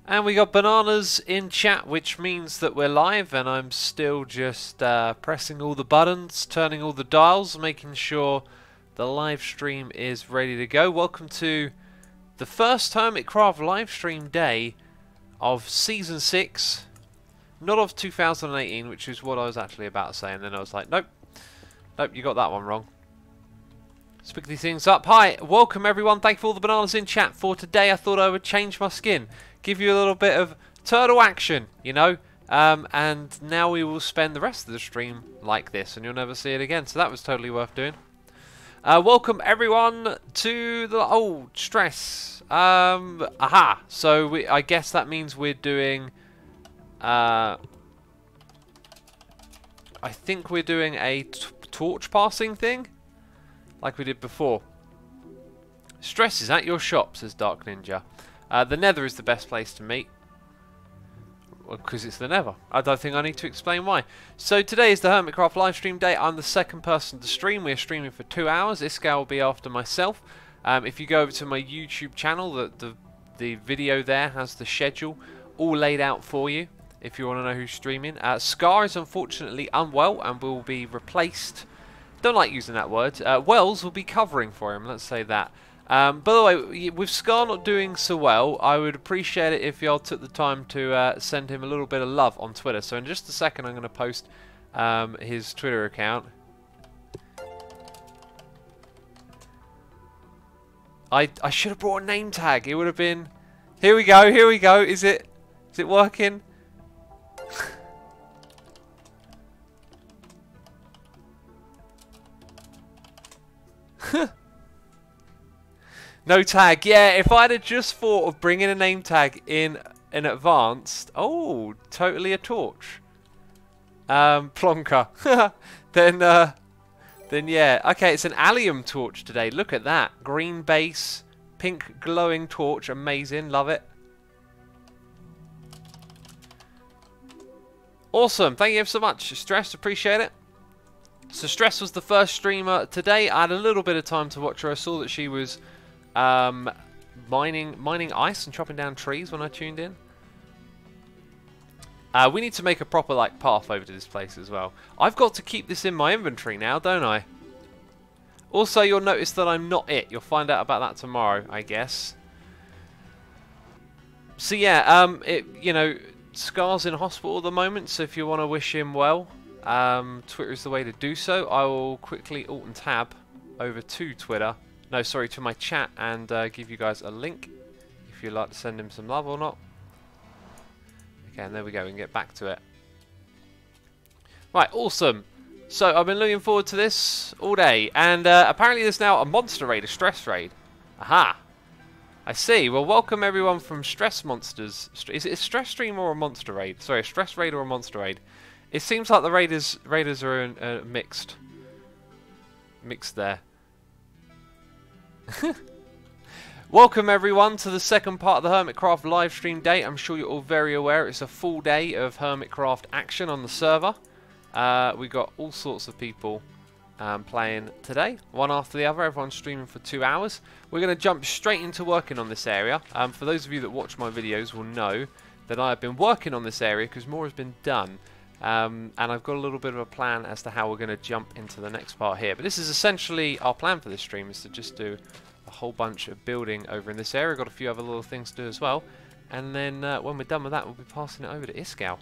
And we got bananas in chat, which means that we're live, and I'm still just pressing all the buttons, turning all the dials, making sure the live stream is ready to go. Welcome to the first Hermitcraft live stream day of Season 6, not of 2018, which is what I was actually about to say, and then I was like, nope, you got that one wrong. Let's pick these things up. Hi, welcome everyone, thank you for all the bananas in chat. For today I thought I would change my skin, give you a little bit of turtle action, you know, and now we will spend the rest of the stream like this and you'll never see it again, so that was totally worth doing. Welcome everyone to the stress. Aha, so I guess that means we're doing I think we're doing a torch passing thing like we did before. Stress is at your shop, says Dark Ninja. The Nether is the best place to meet. Because it's the Nether. I don't think I need to explain why. So today is the Hermitcraft livestream day. I'm the second person to stream. We're streaming for 2 hours. Iskall will be after myself. If you go over to my YouTube channel, the video there has the schedule all laid out for you. If you want to know who's streaming. Scar is unfortunately unwell and will be replaced. Don't like using that word. Wells will be covering for him. Let's say that. By the way, with Scar not doing so well, I would appreciate it if y'all took the time to send him a little bit of love on Twitter. So in just a second I'm going to post his Twitter account. I should have brought a name tag. It would have been... Here we go, here we go. Is it working? No tag. Yeah, if I'd have just thought of bringing a name tag in advance. Oh, totally a torch. Plonker. Then yeah. Okay, it's an allium torch today. Look at that. Green base, pink glowing torch. Amazing. Love it. Awesome. Thank you so much. Stress, appreciate it. So Stress was the first streamer today. I had a little bit of time to watch her. I saw that she was mining ice and chopping down trees when I tuned in. We need to make a proper path over to this place as well. I've got to keep this in my inventory now, don't I? Also, you'll notice that I'm not it. You'll find out about that tomorrow, I guess. So yeah, you know, Scar's in hospital at the moment, so if you want to wish him well, Twitter is the way to do so. I will quickly Alt and Tab over to Twitter. No, sorry, to my chat and give you guys a link if you'd like to send him some love or not. Okay, and there we go. We can get back to it. Right, awesome. So I've been looking forward to this all day, and apparently there's now a monster raid, a stress raid. Aha! I see. Well, welcome everyone from Stress Monsters. Is it a stress stream or a monster raid? Sorry, a stress raid or a monster raid? It seems like the raiders are mixed there. Welcome everyone to the second part of the Hermitcraft livestream day. I'm sure you're all very aware it's a full day of Hermitcraft action on the server. We got all sorts of people playing today, one after the other. Everyone's streaming for 2 hours. We're going to jump straight into working on this area. For those of you that watch my videos will know that I have been working on this area because more has been done. And I've got a little bit of a plan as to how we're going to jump into the next part here. But this is essentially our plan for this stream, is to just do a whole bunch of building over in this area. Got a few other little things to do as well. And then when we're done with that, we'll be passing it over to Iskall.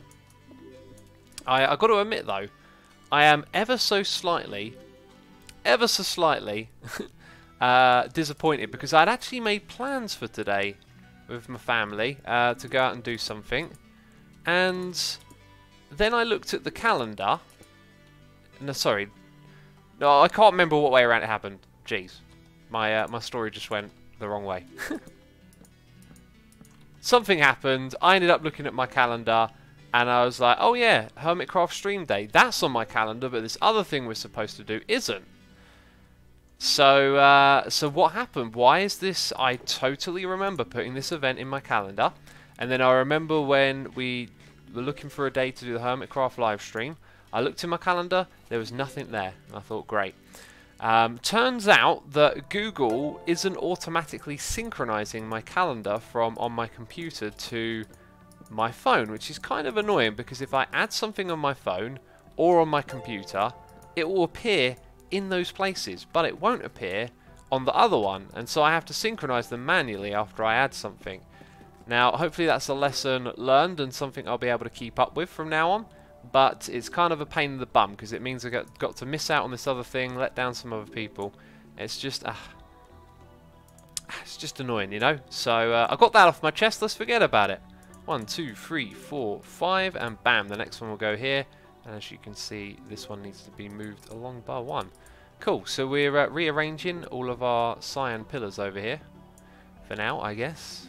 I've got to admit though, I am ever so slightly disappointed because I'd actually made plans for today with my family to go out and do something. And then I looked at the calendar. No, sorry. No, I can't remember what way around it happened. Jeez. My story just went the wrong way. Something happened. I ended up looking at my calendar and I was like, oh yeah, Hermitcraft stream day. That's on my calendar, but this other thing we're supposed to do isn't. So, so what happened? Why is this? I totally remember putting this event in my calendar. And then I remember when we were looking for a day to do the Hermitcraft live stream, I looked in my calendar, there was nothing there, and I thought, great. Turns out that Google isn't automatically synchronizing my calendar from on my computer to my phone, which is kind of annoying because if I add something on my phone or on my computer, it will appear in those places, but it won't appear on the other one, and so I have to synchronize them manually after I add something. Now, hopefully that's a lesson learned and something I'll be able to keep up with from now on, but it's kind of a pain in the bum because it means I got to miss out on this other thing, let down some other people. It's just annoying, you know? So I got that off my chest, let's forget about it. 1, 2, 3, 4, 5, and bam, the next one will go here. And as you can see, this one needs to be moved along by 1. Cool, so we're rearranging all of our cyan pillars over here. For now, I guess.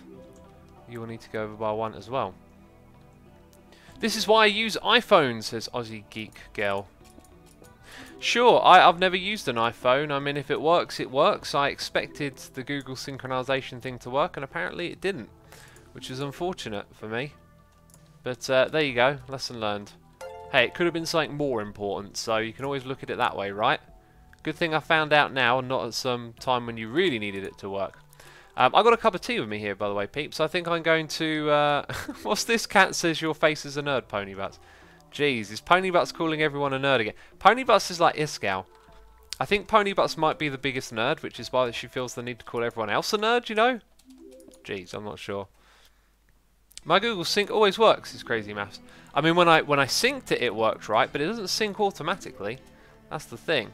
You will need to go over by 1 as well. This is why I use iPhones, says Aussie Geek Girl. Sure, I've never used an iPhone. I mean, if it works, it works. I expected the Google synchronization thing to work, and apparently it didn't. Which is unfortunate for me. But there you go, lesson learned. Hey, it could have been something more important, so you can always look at it that way, right? Good thing I found out now and not at some time when you really needed it to work. I've got a cup of tea with me here, by the way, peeps. I think I'm going to... what's this? Cat says your face is a nerd, Ponybutts. Jeez, is Ponybutts calling everyone a nerd again? Ponybutts is like Iskow. I think Ponybutts might be the biggest nerd, which is why she feels the need to call everyone else a nerd, you know? Jeez, I'm not sure. My Google Sync always works, is crazy maths. I mean, when I synced it, it worked right, but it doesn't sync automatically. That's the thing.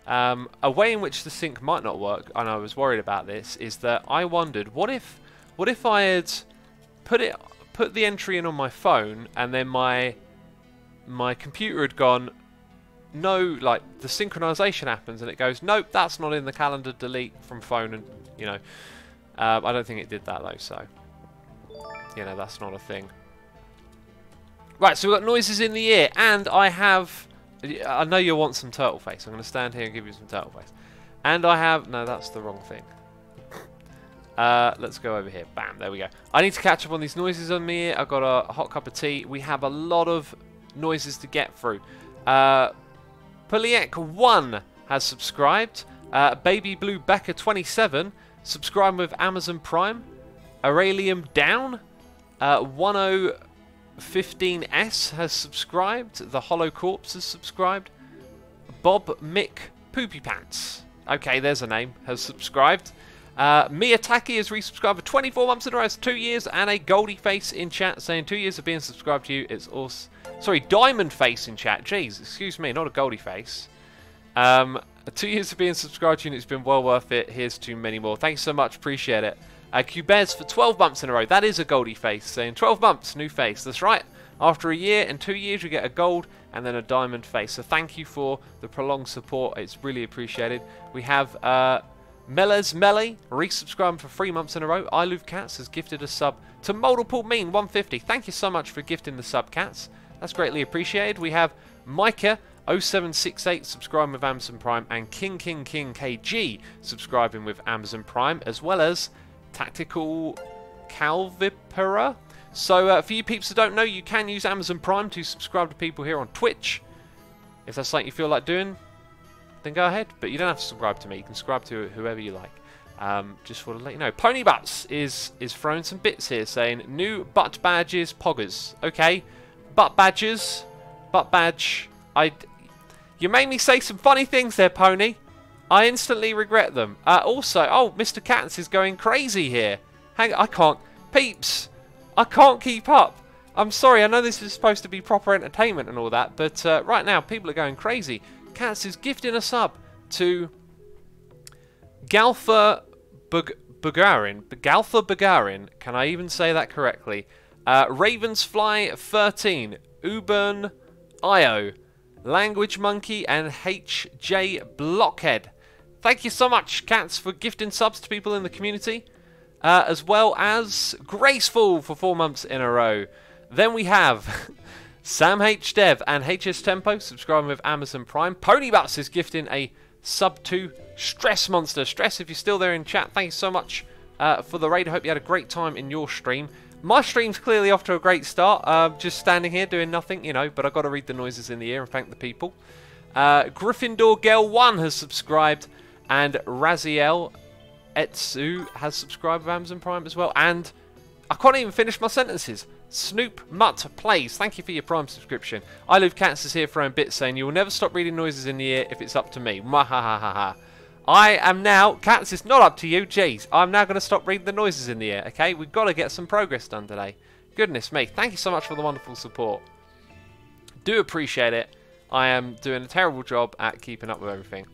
A way in which the sync might not work, and I was worried about this, is that I wondered, what if I had put the entry in on my phone, and then my computer had gone, no, like the synchronization happens, and it goes, nope, that's not in the calendar, delete from phone, and you know, I don't think it did that though, so. You know, that's not a thing. Right, so we've got noises in the ear, and I know you'll want some turtle face. I'm going to stand here and give you some turtle face. And I have... No, that's the wrong thing. Let's go over here. Bam, there we go. I need to catch up on these noises on me. I've got a hot cup of tea. We have a lot of noises to get through. Puliek1 has subscribed. Baby Blue Becca 27 subscribed with Amazon Prime. Aurelium Down 1015S has subscribed. The Hollow Corpse has subscribed. Bob Mick Poopy Pants, okay, there's a name, has subscribed. Miyataki has resubscribed for 24 months in a row. It's 2 years, and a Goldie Face in chat saying 2 years of being subscribed to you. It's also, sorry, Diamond Face in chat. Jeez, excuse me, not a Goldie Face. 2 years of being subscribed to you, and it's been well worth it. Here's to many more. Thanks so much, appreciate it. Cubez for 12 months in a row. That is a Goldie Face, saying 12 months, new face. That's right. After a year and 2 years, you get a gold and then a diamond face. So thank you for the prolonged support. It's really appreciated. We have Melez Melee resubscribed for 3 months in a row. I Love Cats has gifted a sub to Multiple Mean 150. Thank you so much for gifting the sub, Cats. That's greatly appreciated. We have Micah 0768 subscribing with Amazon Prime, and King KG subscribing with Amazon Prime, as well as Tactical Calvipera. So for you peeps that don't know, you can use Amazon Prime to subscribe to people here on Twitch. If that's something you feel like doing, then go ahead. But you don't have to subscribe to me. You can subscribe to whoever you like. Just want to let you know. Ponybutts is throwing some bits here, saying new butt badges poggers. Okay, butt badges, butt badge. You made me say some funny things there, Pony. I instantly regret them. Also, oh, Mr. Katz is going crazy here. Hang on, I can't. Peeps, I can't keep up. I'm sorry, I know this is supposed to be proper entertainment and all that, but right now people are going crazy. Katz is gifting a sub to Galfa Bagarin. Can I even say that correctly? Ravensfly 13, Uburn IO, Language Monkey, and HJ Blockhead. Thank you so much, Cats, for gifting subs to people in the community, as well as Graceful for 4 months in a row. Then we have Sam H Dev and HS Tempo subscribing with Amazon Prime. Ponybutts is gifting a sub to Stress Monster. Stress, if you're still there in chat, thank you so much for the raid. I hope you had a great time in your stream. My stream's clearly off to a great start. Just standing here doing nothing, you know, but I've got to read the noises in the ear and thank the people. Gryffindor Girl 1 has subscribed, and Raziel Etsu has subscribed with Amazon Prime as well. And I can't even finish my sentences. Snoop Mutt Plays, thank you for your Prime subscription. I Love Cats is here throwing bits saying you will never stop reading noises in the ear if it's up to me. Mwahahaha. I am now, Cats, it's not up to you, jeez. I'm now going to stop reading the noises in the ear, okay? We've got to get some progress done today. Goodness me, thank you so much for the wonderful support. Do appreciate it. I am doing a terrible job at keeping up with everything.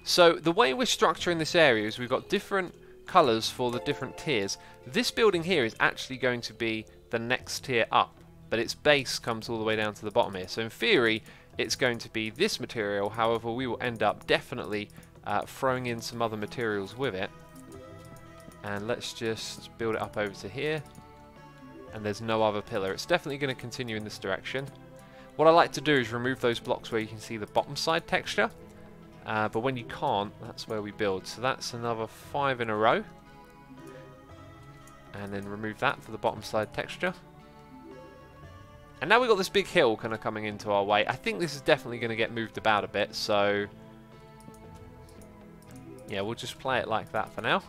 So the way we're structuring this area is we've got different colours for the different tiers. This building here is actually going to be the next tier up, but its base comes all the way down to the bottom here. So in theory, it's going to be this material. However, we will end up definitely throwing in some other materials with it. And let's just build it up over to here. And there's no other pillar. It's definitely going to continue in this direction. What I like to do is remove those blocks where you can see the bottom side texture. But when you can't, that's where we build. So that's another 5 in a row. And then remove that for the bottom side texture. And now we've got this big hill kind of coming into our way. I think this is definitely going to get moved about a bit. So yeah, we'll just play it like that for now.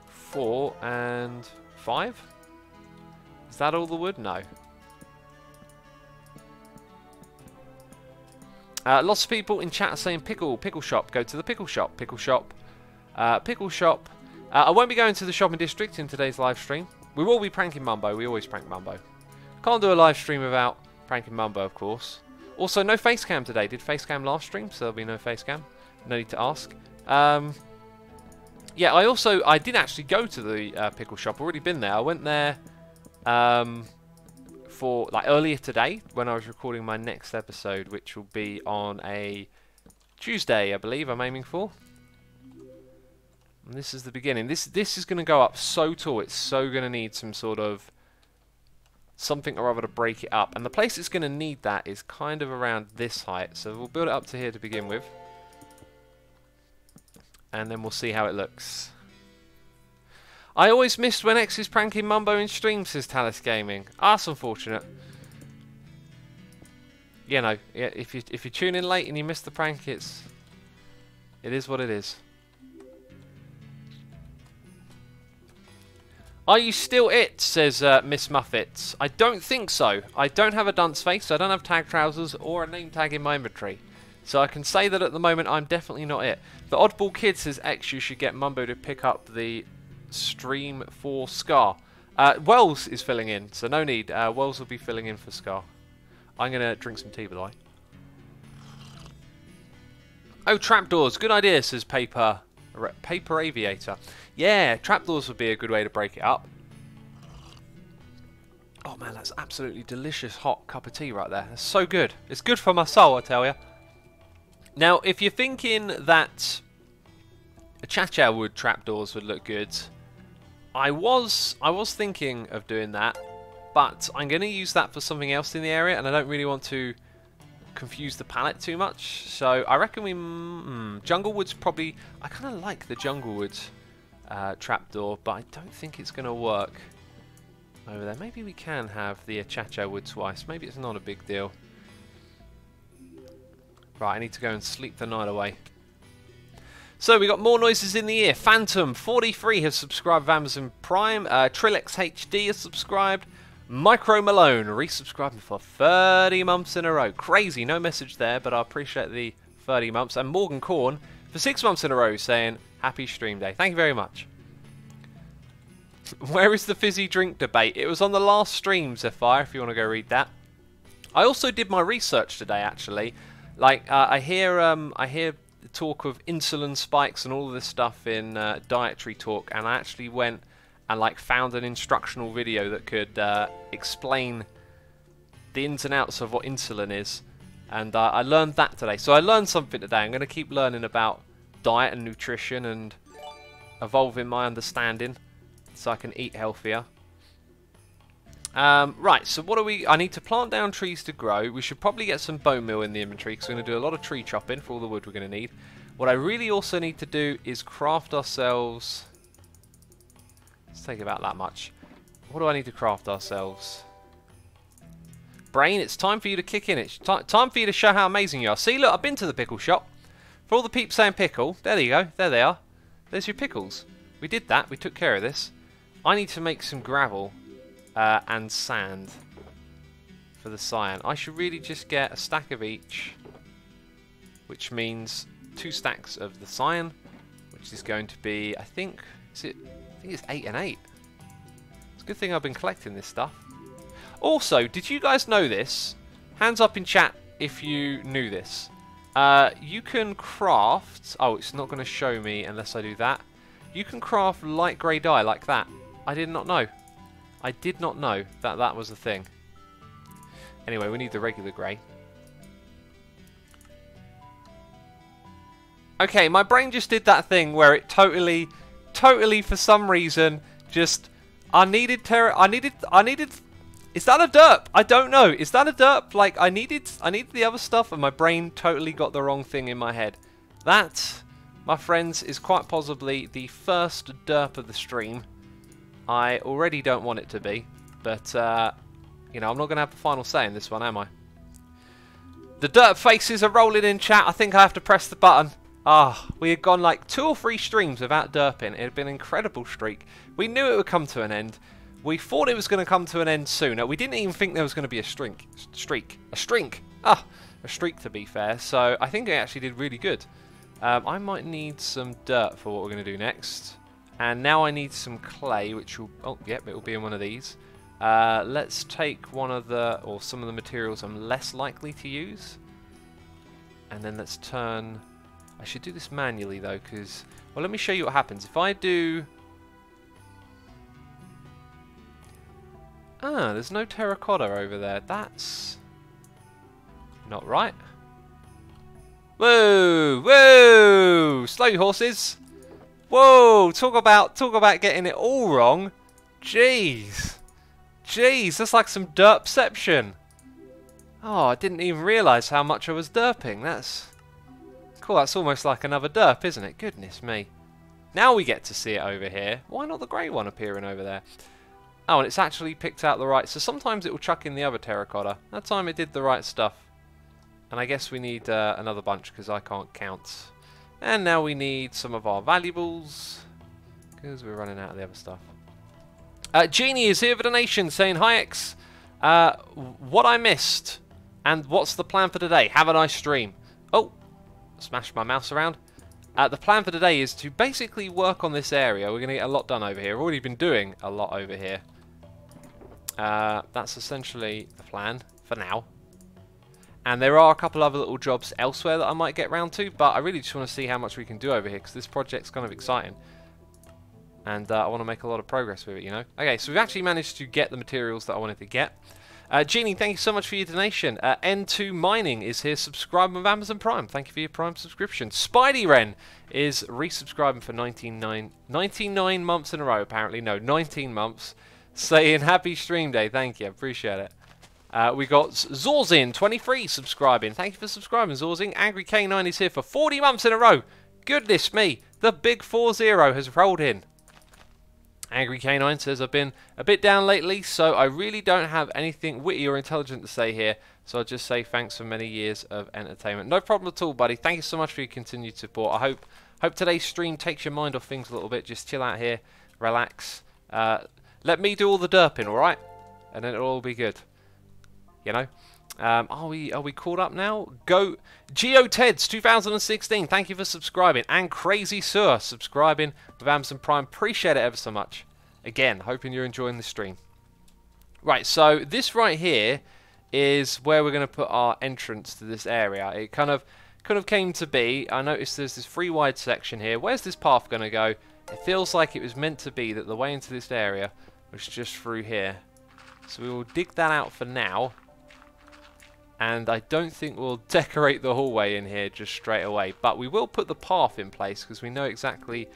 4 and 5. Is that all the wood? No. Lots of people in chat are saying pickle shop. Go to the pickle shop. Pickle shop. Pickle shop. I won't be going to the shopping district in today's live stream. We will be pranking Mumbo. We always prank Mumbo. Can't do a live stream without pranking Mumbo, of course. Also, no face cam today. Did face cam last stream? So there'll be no face cam. No need to ask. Yeah, I did actually go to the pickle shop. I've already been there. I went there for like earlier today when I was recording my next episode, which will be on a Tuesday, I believe. I'm aiming for. And this is the beginning. This is going to go up so tall. It's so going to need some sort of something or other to break it up. And the place it's going to need that is kind of around this height. So we'll build it up to here to begin with. And then we'll see how it looks. I always missed when X is pranking Mumbo in stream, says Talus Gaming. Ah, that's unfortunate. You know, yeah, if you tune in late and you miss the prank, it is what it is. Are you still it? Says Miss Muffets. I don't think so. I don't have a dunce face, I don't have tag trousers or a name tag in my inventory. So I can say that at the moment I'm definitely not it. The Oddball Kid says, X, you should get Mumbo to pick up the stream for Scar. Wells is filling in, so no need. Wells will be filling in for Scar. I'm going to drink some tea, by the way. Oh, trapdoors. Good idea, says Paper Aviator. Yeah, trapdoors would be a good way to break it up. Oh man, that's absolutely delicious hot cup of tea right there. That's so good. It's good for my soul, I tell you. Now, if you're thinking that a Chachow wood trapdoors would look good, I was thinking of doing that, but I'm going to use that for something else in the area, and I don't really want to confuse the palette too much. So I reckon we jungle wood's probably. I kind of like the jungle wood trapdoor, but I don't think it's going to work over there. Maybe we can have the Chachow wood twice. Maybe it's not a big deal. Right, I need to go and sleep the night away. So we got more noises in the ear. Phantom 43 has subscribed with Amazon Prime. Trillex HD has subscribed. Micro Malone resubscribing for 30 months in a row. Crazy, no message there, but I appreciate the 30 months. And Morgan Korn for 6 months in a row saying happy stream day. Thank you very much. Where is the fizzy drink debate? It was on the last stream, Zephyr, if you want to go read that. I also did my research today, actually. Like, I hear the talk of insulin spikes and all of this stuff in dietary talk, and I actually went and like found an instructional video that could explain the ins and outs of what insulin is, and I learned that today. So I learned something today. I'm going to keep learning about diet and nutrition and evolving my understanding so I can eat healthier. Right, so what do we... I need to plant down trees to grow. We should probably get some bone meal in the inventory because we're going to do a lot of tree chopping for all the wood we're going to need. What I really also need to do is craft ourselves... Let's take about that much. What do I need to craft ourselves? Brain, it's time for you to kick in. It's time for you to show how amazing you are. See, look, I've been to the pickle shop. For all the peeps saying pickle, there you go. There they are. There's your pickles. We did that. We took care of this. I need to make some gravel and sand for the cyan. I should really just get a stack of each, which means 2 stacks of the cyan, which is going to be, I think it's 8 and 8. It's a good thing I've been collecting this stuff. Also, did you guys know this? Hands up in chat if you knew this. You can craft... Oh, it's not going to show me unless I do that. You can craft light grey dye like that. I did not know. I did not know that that was a thing. Anyway, we need the regular grey. Okay, my brain just did that thing where it totally for some reason just... I needed... Is that a derp? I don't know. Is that a derp? Like, I needed the other stuff and my brain totally got the wrong thing in my head. That, my friends, is quite possibly the first derp of the stream. I already don't want it to be, but, you know, I'm not going to have the final say in this one, am I? The derp faces are rolling in chat. I think I have to press the button. Ah, we had gone like 2 or 3 streams without derping. It had been an incredible streak. We knew it would come to an end. We thought it was going to come to an end sooner. We didn't even think there was going to be a streak. Ah, a streak to be fair. So I think I actually did really good. I might need some dirt for what we're going to do next. And now I need some clay, which will... Oh, yep, it will be in one of these. Let's take one of the... or some of the materials I'm less likely to use. And then let's turn... I should do this manually, though, because... Well, let me show you what happens. If I do... Ah, there's no terracotta over there. That's... not right. Whoa! Whoa! Slow, horses! Whoa! Talk about getting it all wrong. Jeez. Jeez, that's like some derpception. Oh, I didn't even realise how much I was derping. That's... cool, that's almost like another derp, isn't it? Goodness me. Now we get to see it over here. Why not the grey one appearing over there? Oh, and it's actually picked out the right... So sometimes it will chuck in the other terracotta. That time it did the right stuff. And I guess we need another bunch because I can't count. And now we need some of our valuables because we're running out of the other stuff. Jeannie is here for the nation saying, hi X. What I missed and what's the plan for today? Have a nice stream. Oh, smashed my mouse around. The plan for today is to basically work on this area. We're going to get a lot done over here. We've already been doing a lot over here. That's essentially the plan for now. And there are a couple other little jobs elsewhere that I might get round to, but I really just want to see how much we can do over here because this project's kind of exciting. And I want to make a lot of progress with it, you know. Okay, so we've actually managed to get the materials that I wanted to get. Jeannie, thank you so much for your donation. N2 Mining is here subscribing with Amazon Prime. Thank you for your Prime subscription. Spidey Wren is resubscribing for 99 months in a row, apparently. No, 19 months. Saying happy stream day. Thank you. Appreciate it. We got Zorzin, 23, subscribing. Thank you for subscribing, Zorzin. Angry K9 is here for 40 months in a row. Goodness me. The big 4-0 has rolled in. Angry K9 says, I've been a bit down lately, so I really don't have anything witty or intelligent to say here. So I'll just say thanks for many years of entertainment. No problem at all, buddy. Thank you so much for your continued support. I hope today's stream takes your mind off things a little bit. Just chill out here, relax. Let me do all the derping, alright? And then it'll all be good. You know? Are we caught up now? Go GeoTeds 2016, thank you for subscribing. And Crazy Sir subscribing with Amazon Prime. Appreciate it ever so much. Again, hoping you're enjoying the stream. Right, so this right here is where we're going to put our entrance to this area. It kind of came to be. I noticed there's this free wide section here. Where's this path going to go? It feels like it was meant to be that the way into this area was just through here. So we will dig that out for now. And I don't think we'll decorate the hallway in here just straight away. But we will put the path in place because we know exactly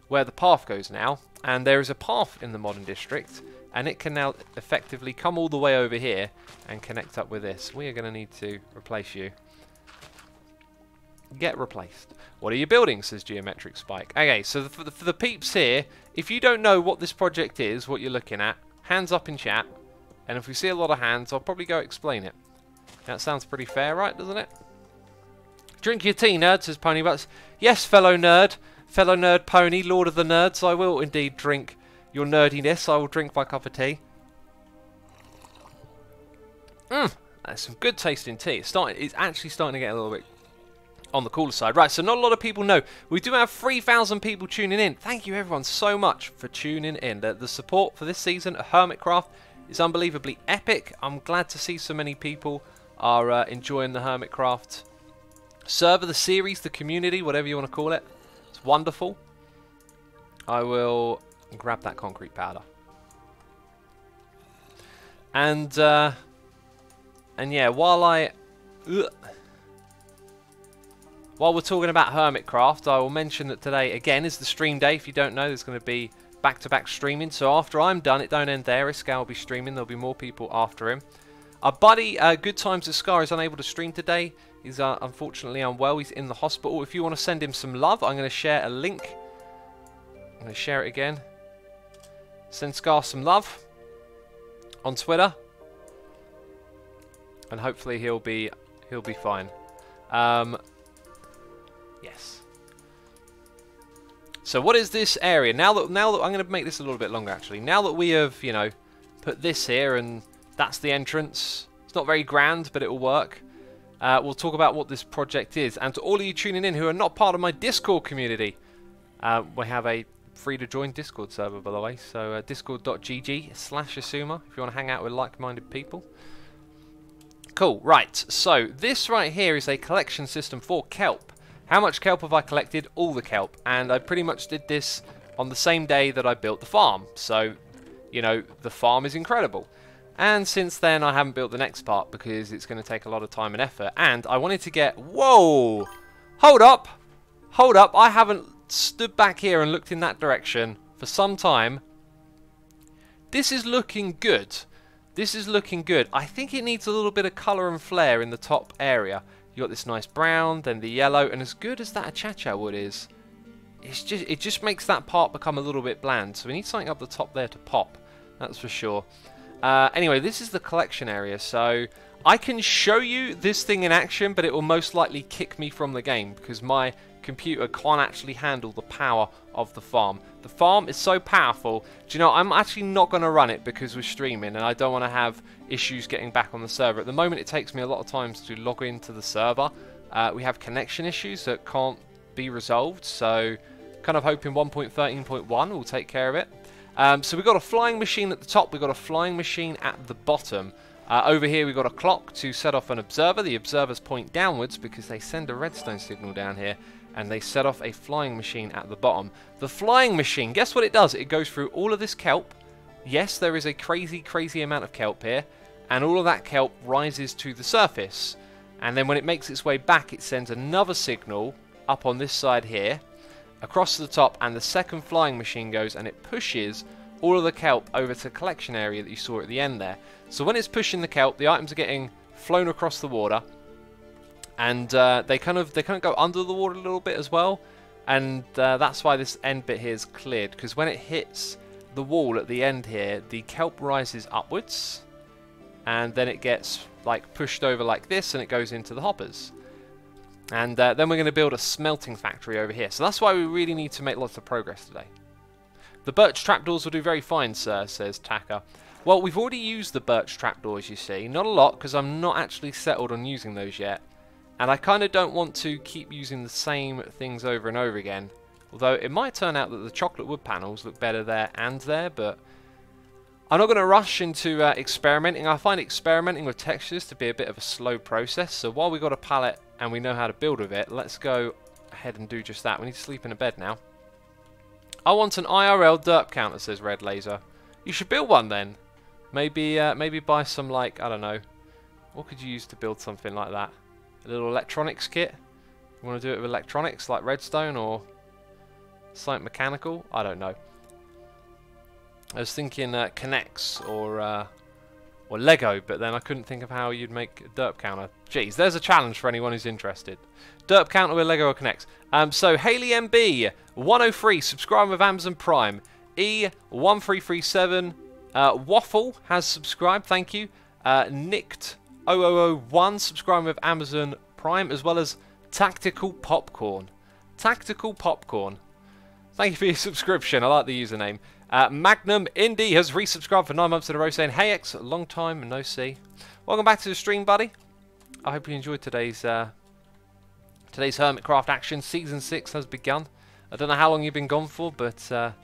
where the path goes now. And there is a path in the modern district. And it can now effectively come all the way over here and connect up with this. We are going to need to replace you. Get replaced. What are you building, says Geometric Spike. Okay, so for the peeps here, if you don't know what this project is, what you're looking at, hands up in chat. And if we see a lot of hands, I'll probably go explain it. That sounds pretty fair, right, doesn't it? Drink your tea, nerd, says Ponybutts. Yes, fellow nerd pony, lord of the nerds, I will indeed drink your nerdiness. I will drink my cup of tea. That's some good tasting tea. It's actually starting to get a little bit on the cooler side. Right, so not a lot of people know. We do have 3,000 people tuning in. Thank you everyone so much for tuning in. The support for this season of Hermitcraft is unbelievably epic. I'm glad to see so many people are enjoying the Hermitcraft server, the series, the community, whatever you want to call it. It's wonderful. I will grab that concrete powder. And yeah, while we're talking about Hermitcraft, I will mention that today, again, is the stream day. If you don't know, there's going to be back-to-back streaming. So after I'm done, it don't end there. Iskar will be streaming. There'll be more people after him. Our buddy, Good Times Iskar, is unable to stream today. He's unfortunately unwell. He's in the hospital. If you want to send him some love, I'm going to share a link. I'm going to share it again. Send Scar some love on Twitter. And hopefully he'll be fine. Yes. So what is this area? Now that I'm going to make this a little bit longer actually. Now that we have, you know, put this here and that's the entrance. It's not very grand, but it will work. We'll talk about what this project is. And to all of you tuning in who are not part of my Discord community, we have a free to join Discord server, by the way. So discord.gg/Asuma if you want to hang out with like-minded people. Cool, right. So this right here is a collection system for kelp. How much kelp have I collected? All the kelp. And I pretty much did this on the same day that I built the farm. So, you know, the farm is incredible. And since then, I haven't built the next part because it's going to take a lot of time and effort. And I wanted to get... Whoa! Hold up! Hold up. I haven't stood back here and looked in that direction for some time. This is looking good. This is looking good. I think it needs a little bit of colour and flair in the top area. You got this nice brown, then the yellow, and as good as that achacha wood is, it just makes that part become a little bit bland. So we need something up the top there to pop. That's for sure. Anyway, this is the collection area, so I can show you this thing in action, but it will most likely kick me from the game because my computer can't actually handle the power of the farm. The farm is so powerful. Do you know, I'm actually not going to run it because we're streaming and I don't want to have issues getting back on the server. At the moment, it takes me a lot of times to log into the server. We have connection issues that can't be resolved, so kind of hoping 1.13.1 will take care of it. So we've got a flying machine at the top, we've got a flying machine at the bottom. Over here we've got a clock to set off an observer. The observers point downwards because they send a redstone signal down here and they set off a flying machine at the bottom. The flying machine, guess what it does? It goes through all of this kelp. Yes, there is a crazy amount of kelp here, and all of that kelp rises to the surface. And then when it makes its way back, it sends another signal up on this side here, across to the top, and the second flying machine goes and it pushes all of the kelp over to the collection area that you saw at the end there. So when it's pushing the kelp, the items are getting flown across the water, and they kind of go under the water a little bit as well, and that's why this end bit here is cleared, because when it hits the wall at the end here, the kelp rises upwards, and then it gets like pushed over like this, and it goes into the hoppers. And then we're going to build a smelting factory over here. So that's why we really need to make lots of progress today. The birch trapdoors will do very fine, sir, says Taka. Well, we've already used the birch trapdoors, you see. Not a lot, because I'm not actually settled on using those yet. And I kind of don't want to keep using the same things over and over again. Although it might turn out that the chocolate wood panels look better there and there, but I'm not going to rush into experimenting. I find experimenting with textures to be a bit of a slow process. So while we've got a palette and we know how to build with it, let's go ahead and do just that. We need to sleep in a bed now. I want an IRL derp counter, says Red Laser. You should build one then. Maybe buy some, like, I don't know. What could you use to build something like that? A little electronics kit? You want to do it with electronics, like redstone or something mechanical? I don't know. I was thinking Connects or Lego, but then I couldn't think of how you'd make a derp counter. Jeez, there's a challenge for anyone who's interested. Derp counter with Lego or Connects. So Haley MB 103 subscribing with Amazon Prime. E1337 Waffle has subscribed, thank you. Nicked0001 subscribing with Amazon Prime, as well as Tactical Popcorn. Tactical Popcorn. Thank you for your subscription. I like the username. Magnum Indy has resubscribed for 9 months in a row, saying, "Hey X, long time no see. Welcome back to the stream, buddy. I hope you enjoyed today's Hermitcraft action. Season 6 has begun. I don't know how long you've been gone for, but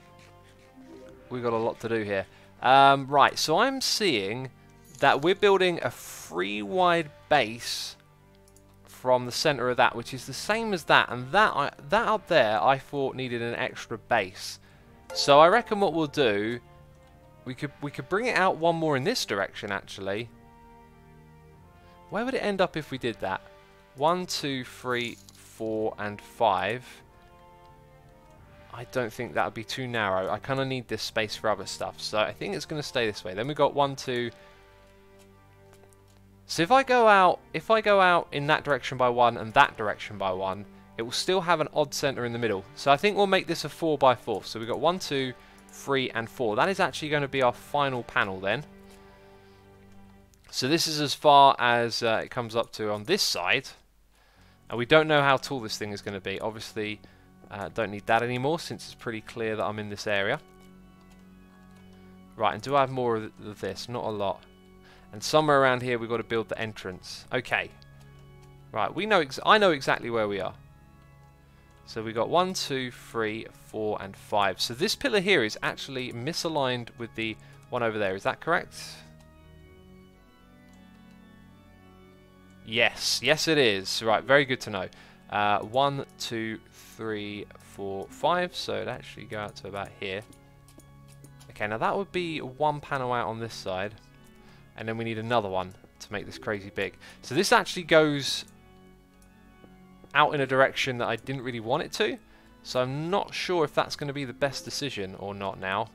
we've got a lot to do here. Right, so I'm seeing that we're building a 3-wide base from the center of that, which is the same as that, and that up there I thought needed an extra base. So I reckon what we'll do, we could bring it out one more in this direction actually. Where would it end up if we did that? 1, 2, 3, 4, and 5. I don't think that would be too narrow. I kind of need this space for other stuff, so I think it's going to stay this way. Then we've got 1, 2. So if I go out in that direction by 1 and that direction by 1, it will still have an odd center in the middle. So I think we'll make this a 4 by 4. So we've got 1, 2, 3, and 4. That is actually going to be our final panel then. So this is as far as it comes up to on this side. And we don't know how tall this thing is going to be. Obviously, don't need that anymore since it's pretty clear that I'm in this area. Right, and do I have more of this? Not a lot. And somewhere around here we've got to build the entrance. Okay. Right, I know exactly where we are. So we got 1, 2, 3, 4, and 5. So this pillar here is actually misaligned with the one over there. Is that correct? Yes. Yes, it is. Right, very good to know. 1, 2, 3, 4, 5. So it'd actually go out to about here. Okay, now that would be one panel out on this side. And then we need another one to make this crazy big. So this actually goes out in a direction that I didn't really want it to. So I'm not sure if that's going to be the best decision or not now.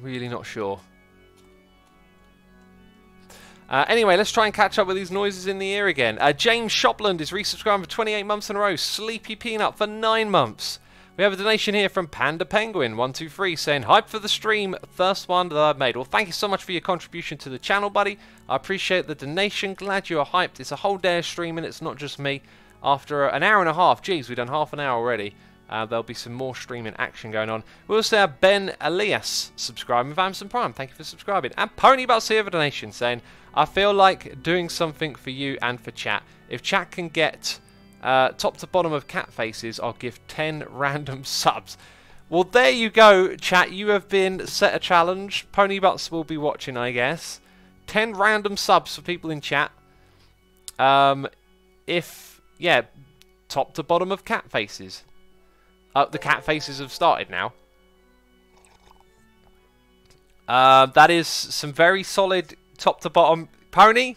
Really not sure. Anyway, let's try and catch up with these noises in the ear again. James Shopland is resubscribing for 28 months in a row. Sleepy Peanut for 9 months. We have a donation here from Panda Penguin 123 saying, "Hype for the stream, first one that I've made." Well, thank you so much for your contribution to the channel, buddy. I appreciate the donation. Glad you are hyped. It's a whole day of streaming. It's not just me. After an hour and a half, geez, we've done half an hour already. There'll be some more streaming action going on. We also have Ben Elias subscribing with Amazon Prime. Thank you for subscribing. And Ponybutts here for a donation saying, "I feel like doing something for you and for chat. If chat can get top to bottom of cat faces, I'll give 10 random subs." Well, there you go, chat. You have been set a challenge. Ponybutts will be watching, I guess. 10 random subs for people in chat. Yeah, top to bottom of cat faces. The cat faces have started now. That is some very solid top to bottom. Pony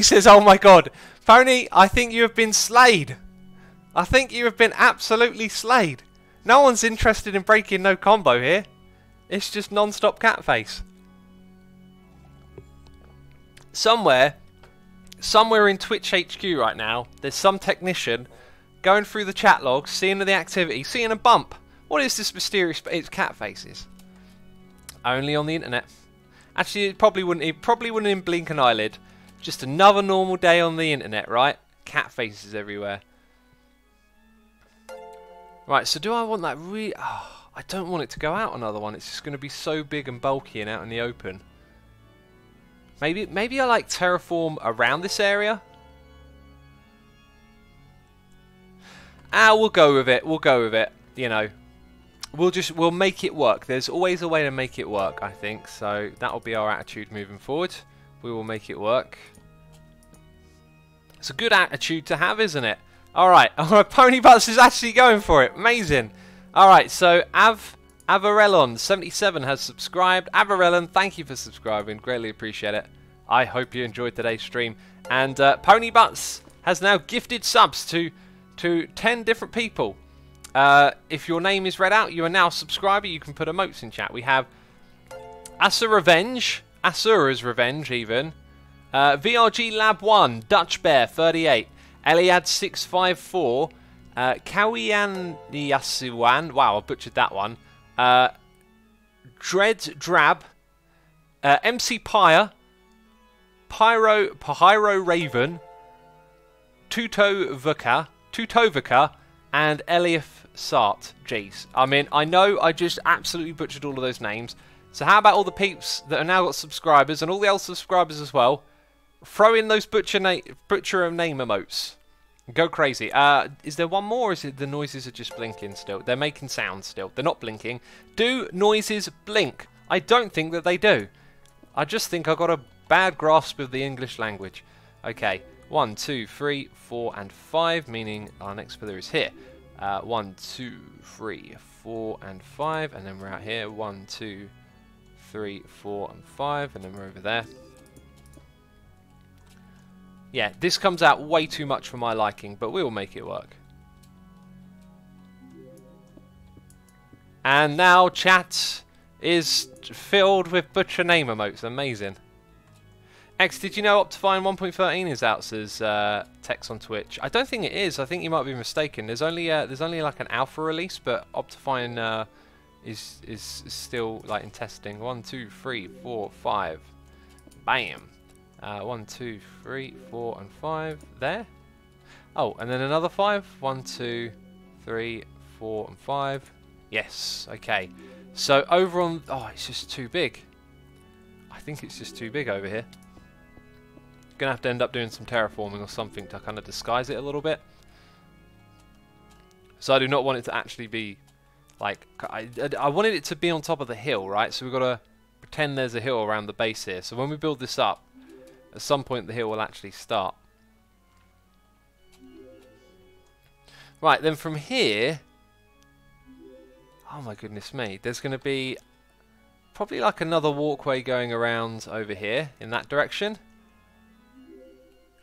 says, "Oh my god. Pony, I think you have been slayed. I think you have been absolutely slayed. No one's interested in breaking no combo here. It's just non-stop cat face." Somewhere in Twitch HQ right now, there's some technician going through the chat logs, seeing the activity, seeing a bump. What is this mysterious? It's cat faces. Only on the internet. Actually, it probably wouldn't even blink an eyelid. Just another normal day on the internet, right? Cat faces everywhere. Right, so do I want that oh, I don't want it to go out another one. It's just going to be so big and bulky and out in the open. Maybe I like terraform around this area. We'll go with it. We'll go with it. You know, we'll make it work. There's always a way to make it work, I think. So that'll be our attitude moving forward. We will make it work. It's a good attitude to have, isn't it? Alright, Ponybutts is actually going for it. Amazing. Alright, so Avarellon77 has subscribed. Avarellon, thank you for subscribing. Greatly appreciate it. I hope you enjoyed today's stream. And Ponybutts has now gifted subs to 10 different people. If your name is read out, you are now a subscriber. You can put emotes in chat. We have Asura's Revenge even. VRG Lab 1, Dutch Bear 38, Eliad 654, Kawian Yasuan, wow, I butchered that one. Dread Drab, MC Pyre, Pyro Raven, Tutovika, and Eliaf Sart. Jeez. I mean, I know I just absolutely butchered all of those names. So how about all the peeps that have now got subscribers and all the other subscribers as well? Throw in those butcher of name emotes. Go crazy. Is there one more, or is it the noises are just blinking still? They're making sounds still. They're not blinking. Do noises blink? I don't think that they do. I just think I've got a bad grasp of the English language. Okay. 1, 2, 3, 4, and 5, meaning our next pillar is here. 1, 2, 3, 4, and 5, and then we're out here. 1, 2, 3, 4, and 5, and then we're over there. Yeah, this comes out way too much for my liking, but we'll make it work. And now chat is filled with butcher name emotes. Amazing. X, did you know Optifine 1.13 is out, says Tex on Twitch? I don't think it is. I think you might be mistaken. There's only like an alpha release, but Optifine is still like in testing. 1, 2, 3, 4, 5. Bam. 1, 2, 3, 4, and 5 there. Oh, and then another 5. 1, 2, 3, 4, and 5. Yes. Okay. So over on, oh, it's just too big. I think it's just too big over here. Gonna have to end up doing some terraforming or something to kind of disguise it a little bit. So I do not want it to actually be like, I wanted it to be on top of the hill, right? So we've got to pretend there's a hill around the base here. So when we build this up, at some point the hill will actually start. Right, then from here, oh my goodness me, there's going to be probably like another walkway going around over here in that direction.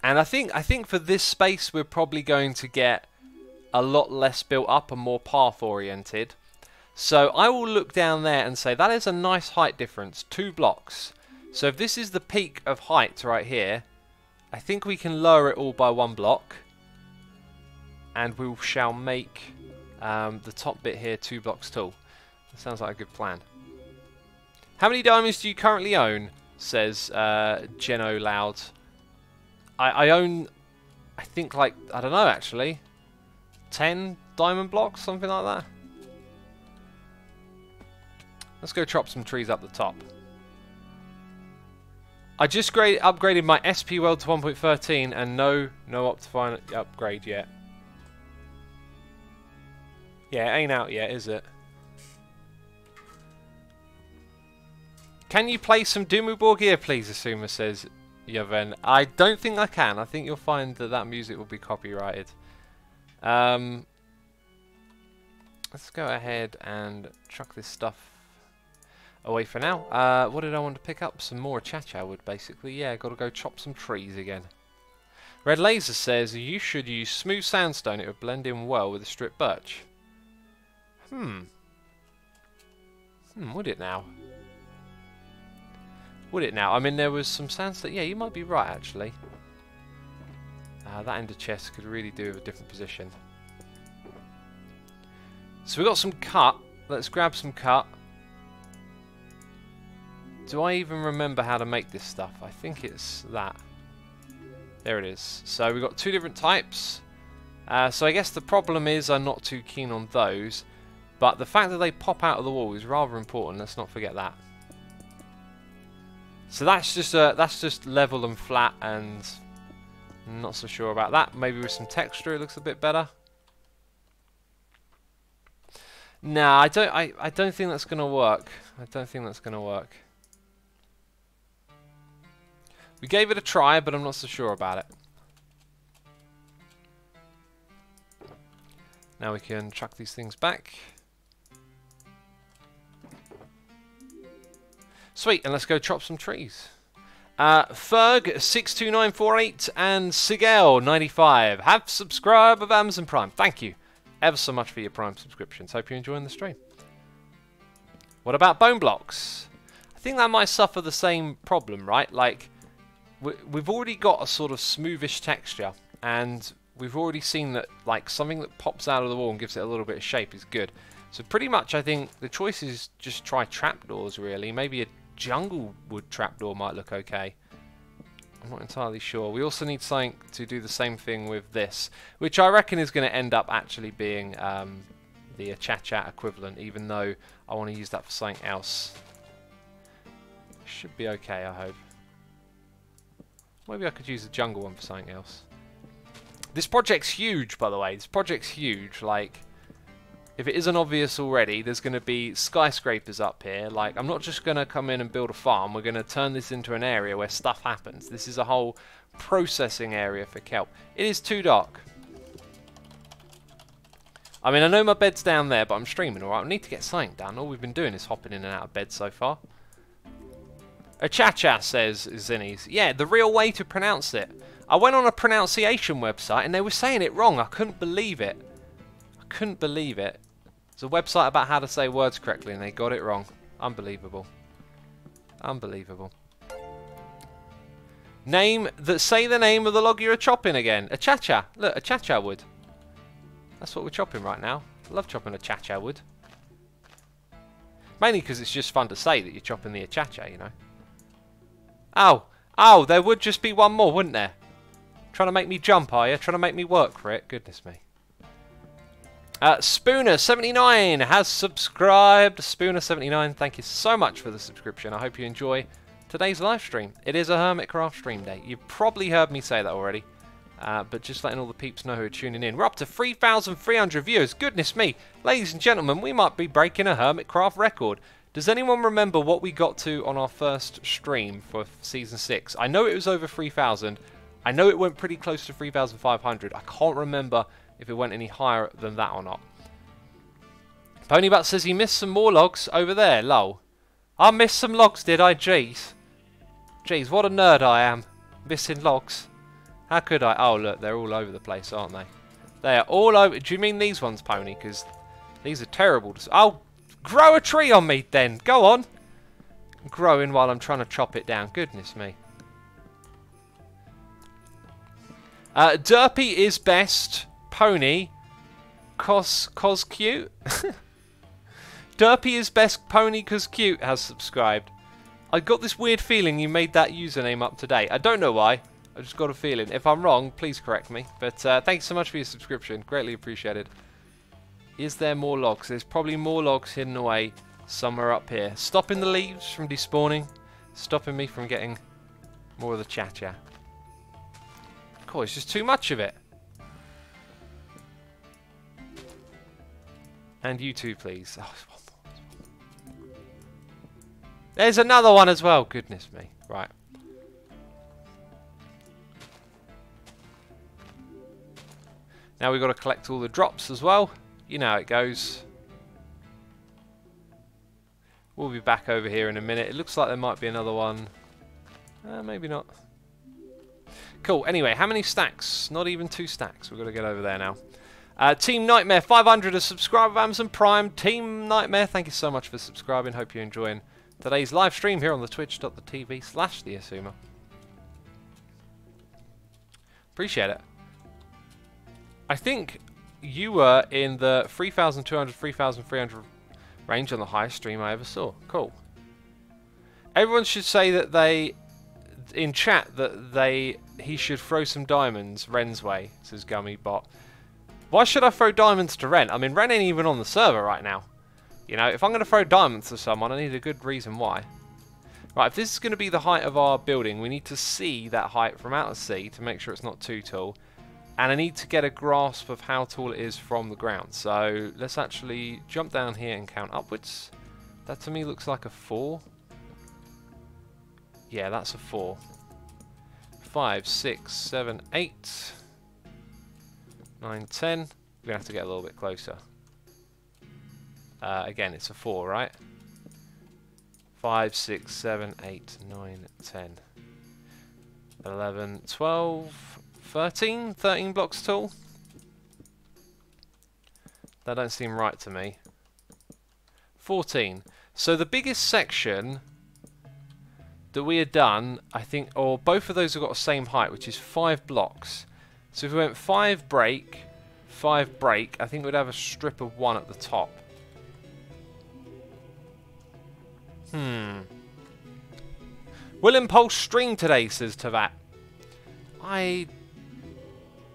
And I think for this space we're probably going to get a lot less built up and more path oriented. So I will look down there and say that is a nice height difference, 2 blocks. So if this is the peak of height right here, I think we can lower it all by 1 block. And we shall make the top bit here 2 blocks tall. That sounds like a good plan. How many diamonds do you currently own? Says Geno Loud. I own, I think like, I don't know actually, 10 diamond blocks, something like that. Let's go chop some trees up the top. I just upgraded my SP World to 1.13 and no Optifine upgrade yet. Yeah, it ain't out yet, is it? Can you play some Dimmu Borgir, please, Asuma says Yevhen. I don't think I can. I think you'll find that that music will be copyrighted. Let's go ahead and chuck this stuff away for now. What did I want to pick up? Some more chacha wood, basically. Yeah, got to go chop some trees again. Red Laser says you should use smooth sandstone. It would blend in well with the strip birch. Would it now? Would it now? I mean, there was some sandstone. Yeah, you might be right, actually. That ender chest could really do with a different position. So we got some cut. Let's grab some cut. Do I even remember how to make this stuff? I think it's that. There it is. So we've got 2 different types. So I guess the problem is I'm not too keen on those. But the fact that they pop out of the wall is rather important. Let's not forget that. So that's just level and flat, and I'm not so sure about that. Maybe with some texture it looks a bit better. Nah, I don't think that's gonna work. I don't think that's gonna work. We gave it a try, but I'm not so sure about it. Now we can chuck these things back. Sweet, and let's go chop some trees. Ferg62948 and Sigel95 have subscribed with Amazon Prime. Thank you ever so much for your Prime subscriptions. Hope you're enjoying the stream. What about bone blocks? I think that might suffer the same problem, right? Like, we've already got a sort of smoothish texture, and we've already seen that like something that pops out of the wall and gives it a little bit of shape is good. So pretty much I think the choice is just try trapdoors really. Maybe a jungle wood trapdoor might look okay. I'm not entirely sure. We also need something to do the same thing with this, which I reckon is going to end up actually being the cha-cha equivalent, even though I want to use that for something else. Should be okay, I hope. Maybe I could use the jungle one for something else. This project's huge, by the way. This project's huge. Like, if it isn't obvious already, there's going to be skyscrapers up here. Like, I'm not just going to come in and build a farm. We're going to turn this into an area where stuff happens. This is a whole processing area for kelp. It is too dark. I mean, I know my bed's down there, but I'm streaming, alright? I need to get something done. All we've been doing is hopping in and out of bed so far. A cha-cha, says Zinnies. Yeah, the real way to pronounce it. I went on a pronunciation website and they were saying it wrong. I couldn't believe it. I couldn't believe it. It's a website about how to say words correctly and they got it wrong. Unbelievable. Unbelievable. Say the name of the log you're chopping again. A cha-cha. Look, a cha-cha wood. That's what we're chopping right now. I love chopping a cha-cha wood. Mainly because it's just fun to say that you're chopping the cha-cha, you know. Oh, oh, there would just be one more, wouldn't there? Trying to make me jump, are you? Trying to make me work for it? Goodness me. Spooner79 has subscribed. Spooner79, thank you so much for the subscription. I hope you enjoy today's live stream. It is a Hermitcraft stream day. You've probably heard me say that already. But just letting all the peeps know who are tuning in. We're up to 3,300 viewers. Goodness me. Ladies and gentlemen, we might be breaking a Hermitcraft record. Does anyone remember what we got to on our first stream for Season 6? I know it was over 3,000. I know it went pretty close to 3,500. I can't remember if it went any higher than that or not. Ponybutt says he missed some more logs over there. Lol. I missed some logs, did I? Jeez. Jeez, what a nerd I am. Missing logs. How could I? Oh, look, they're all over the place, aren't they? They are all over. Do you mean these ones, Pony? Because these are terrible. Oh, grow a tree on me, then. Go on. I'm growing while I'm trying to chop it down. Goodness me. Derpy is best. Pony. Cos cute. Derpy is best. Pony cos cute has subscribed. I got this weird feeling you made that username up today. I don't know why. I just got a feeling. If I'm wrong, please correct me. But thank you so much for your subscription. Greatly appreciated. Is there more logs? There's probably more logs hidden away somewhere up here. Stopping the leaves from despawning. Stopping me from getting more of the cha-cha. Cool, it's just too much of it. And you too, please. Oh, one more. There's another one as well. Goodness me. Right. Now we've got to collect all the drops as well. You know how it goes. We'll be back over here in a minute. It looks like there might be another one. Maybe not. Cool. Anyway, how many stacks? Not even 2 stacks. We've got to get over there now. Team Nightmare 500 a subscriber of Amazon Prime. Team Nightmare, thank you so much for subscribing. Hope you're enjoying today's live stream here on the twitch.tv/theassumer. Appreciate it. I think you were in the 3,200, 3,300 range on the highest stream I ever saw. Cool. Everyone should say that they, in chat, that he should throw some diamonds Ren's way, says Gummy Bot. Why should I throw diamonds to Ren? I mean, Ren ain't even on the server right now. You know, if I'm going to throw diamonds to someone, I need a good reason why. Right, if this is going to be the height of our building, we need to see that height from out of sea to make sure it's not too tall. And I need to get a grasp of how tall it is from the ground. So let's actually jump down here and count upwards. That to me looks like a 4. Yeah, that's a 4. 5, 6, 7, 8, 9, 10. We're going to have to get a little bit closer. Again, it's a 4, right? 5, 6, 7, 8, 9, 10, 11, 12, 13 blocks tall. That don't seem right to me. 14. So the biggest section that we had done, I think, or both of those have got the same height, which is 5 blocks. So if we went 5 break, 5 break, I think we'd have a strip of 1 at the top. Will Impulse stream today, says Tavat. I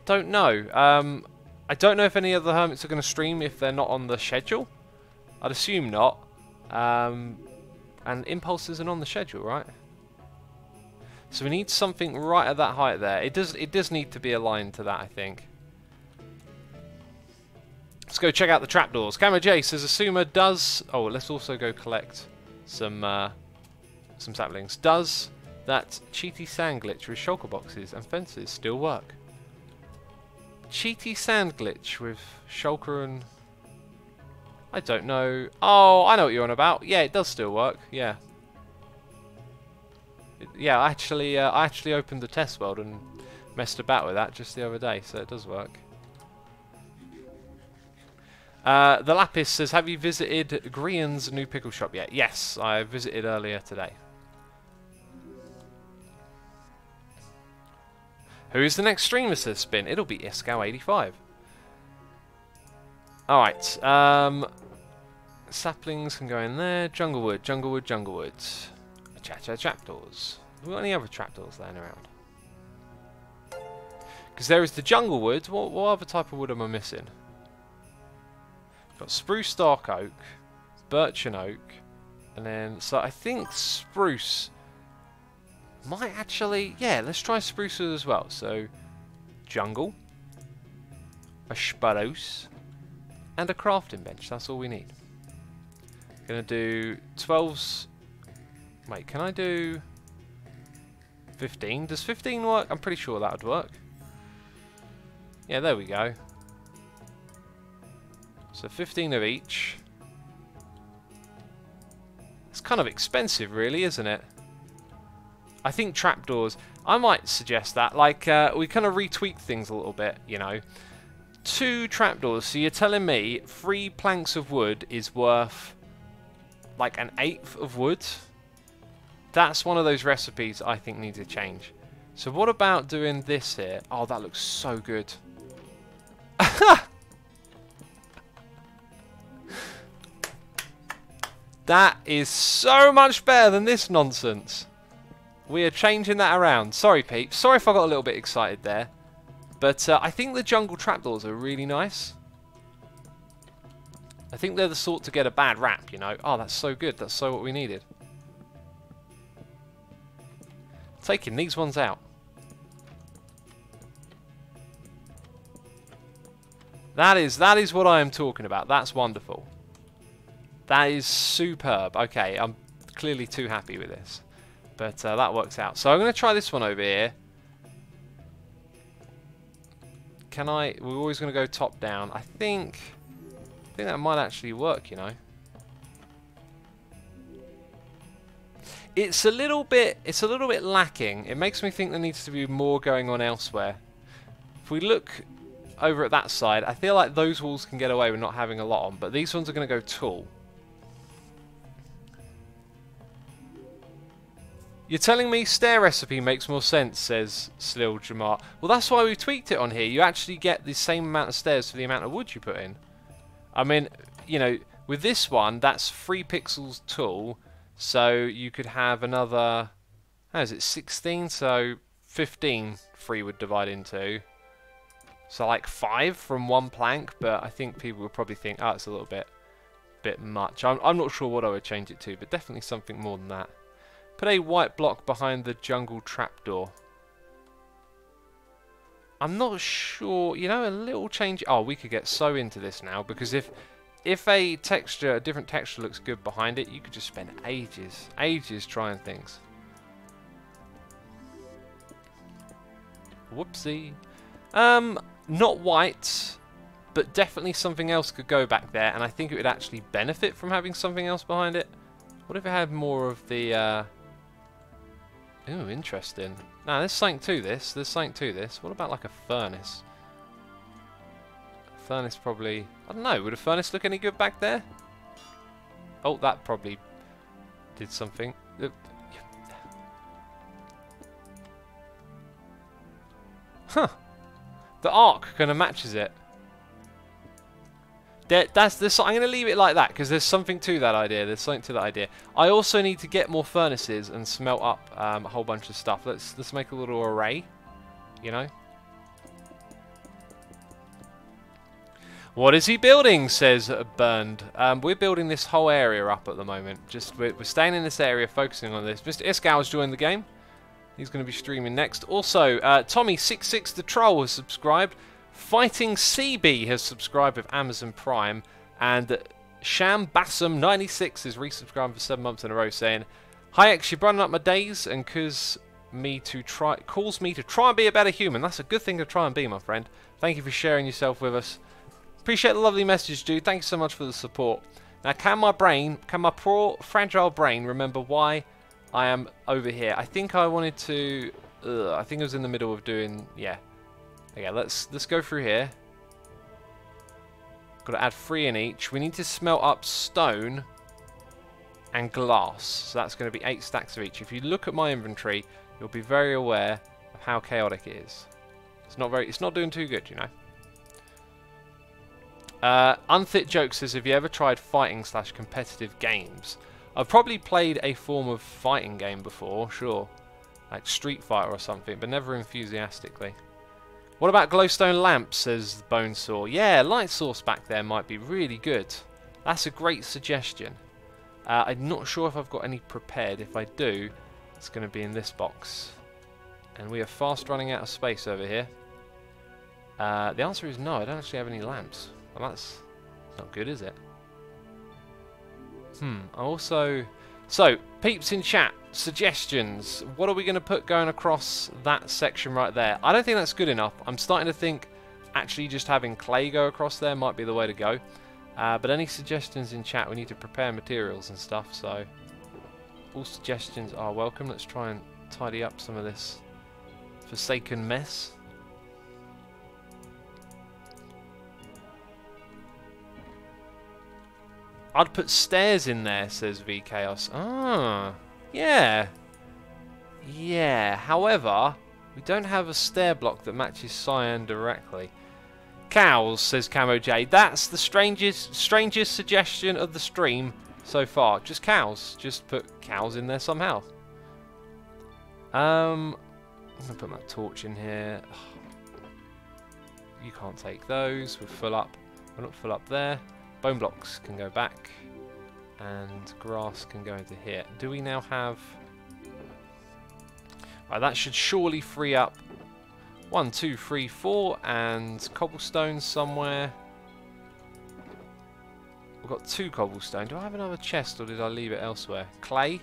don't know. I don't know if any other hermits are going to stream if they're not on the schedule. I'd assume not. And Impulse isn't on the schedule, right? So we need something right at that height there. It does need to be aligned to that, I think. Let's go check out the trapdoors. Camo J says Asuma does... Oh, let's also go collect some saplings. Does that cheaty sand glitch with shulker boxes and fences still work? Cheaty sand glitch with shulker and... I don't know. Oh, I know what you're on about. Yeah, it does still work. Yeah. Yeah, I actually opened the test world and messed about with that just the other day, so it does work. The Lapis says, have you visited Grian's new pickle shop yet? Yes, I visited earlier today. Who is the next streamer, says Spin? It'll be Iskow85. Alright, saplings can go in there. Junglewood, Junglewood, Junglewood. Trapdoors. Have we got any other trapdoors laying around? Because there is the Junglewood. What other type of wood am I missing? Got spruce, dark oak, birch and oak, and then, so I think spruce might actually, yeah, let's try spruce as well. So, jungle, a spruce, and a crafting bench. That's all we need. Gonna do 12s. Wait, can I do 15? Does 15 work? I'm pretty sure that would work. Yeah, there we go. So 15 of each. It's kind of expensive, really, isn't it? I think trapdoors, I might suggest that. Like, we kind of retweak things a little bit, you know. 2 trapdoors, so you're telling me 3 planks of wood is worth like an 1/8 of wood? That's one of those recipes I think needs a change. So what about doing this here? Oh, that looks so good. That is so much better than this nonsense. We are changing that around. Sorry, peeps. Sorry if I got a little bit excited there. But I think the jungle trapdoors are really nice. I think they're the sort to get a bad rap, you know. Oh, that's so good. That's so what we needed. Taking these ones out. That is what I am talking about. That's wonderful. That is superb. Okay, I'm clearly too happy with this. But that works out. So I'm going to try this one over here. Can I... We're always going to go top down. I think that might actually work, you know. It's a little bit lacking. It makes me think there needs to be more going on elsewhere. If we look over at that side, I feel like those walls can get away with not having a lot on, but these ones are going to go tall. You're telling me stair recipe makes more sense, says Slil Jamar. Well, that's why we've tweaked it on here. You actually get the same amount of stairs for the amount of wood you put in. I mean, you know, with this one, that's 3 pixels tall, so you could have another, how is it, 16? So 15 3 would divide into. So like 5 from one plank, but I think people would probably think, oh, it's a little bit much. I'm not sure what I would change it to, but definitely something more than that. Put a white block behind the jungle trapdoor. I'm not sure, you know, a little change. Oh, we could get so into this now, because if a different texture looks good behind it, you could just spend ages trying things. Whoopsie. Not white, but definitely something else could go back there, and I think it would actually benefit from having something else behind it. What if it had more of the, Ooh, interesting. Now, there's something to this. What about like a furnace? A furnace probably... I don't know. Would a furnace look any good back there? Oh, that probably did something. Huh. The arc kind of matches it. That's this. I'm going to leave it like that because there's something to that idea. There's something to that idea. I also need to get more furnaces and smelt up a whole bunch of stuff. Let's make a little array. You know. What is he building? Says Burned. We're building this whole area up at the moment. Just we're staying in this area, focusing on this. Mr. Iskow's joined the game. He's going to be streaming next. Also, Tommy66 the Troll has subscribed. Fighting CB has subscribed with Amazon Prime, and Sham Bassam 96 is resubscribed for 7 months in a row, saying, "Hi X, you're running up my days and calls me to try and be a better human." That's a good thing to try and be, my friend. Thank you for sharing yourself with us. Appreciate the lovely message, dude. Thank you so much for the support. Now, can my poor fragile brain remember why I am over here? I think I wanted to. I think I was in the middle of doing. Yeah. Okay, let's go through here. Got to add 3 in each. We need to smelt up stone and glass. So that's going to be 8 stacks of each. If you look at my inventory, you'll be very aware of how chaotic it is. It's not doing too good, you know. Unfit Joke says, "Have you ever tried fighting / competitive games?" I've probably played a form of fighting game before, sure, like Street Fighter or something, but never enthusiastically. What about glowstone lamps, says Bonesaw. Yeah, light source back there might be really good. That's a great suggestion. I'm not sure if I've got any prepared. If I do, it's going to be in this box. And we are fast running out of space over here. The answer is no, I don't actually have any lamps. Well, that's not good, is it? So, peeps in chat, suggestions. What are we going to put going across that section right there? I don't think that's good enough. I'm starting to think actually just having clay go across there might be the way to go. But any suggestions in chat? We need to prepare materials and stuff, so all suggestions are welcome. Let's try and tidy up some of this forsaken mess. I'd put stairs in there, says VChaos. Ah, yeah. Yeah, however, we don't have a stair block that matches cyan directly. Cows, says Camo J. That's the strangest suggestion of the stream so far. Just cows. Just put cows in there somehow. I'm going to put my torch in here. You can't take those. We're full up. We're not full up there. Bone blocks can go back, and grass can go into here. Do we now have... Right, that should surely free up 1, 2, 3, 4, and cobblestone somewhere. We've got 2 cobblestone. Do I have another chest, or did I leave it elsewhere? Clay?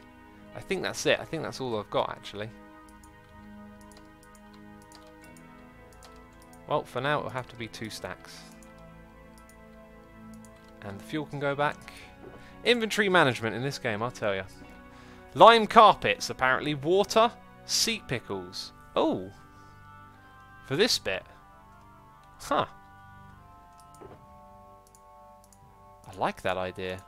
I think that's it. I think that's all I've got, actually. Well, for now, it'll have to be 2 stacks. And the fuel can go back. Inventory management in this game, I'll tell you. Lime carpets, apparently. Water. Sea pickles. Oh. For this bit. Huh. I like that idea.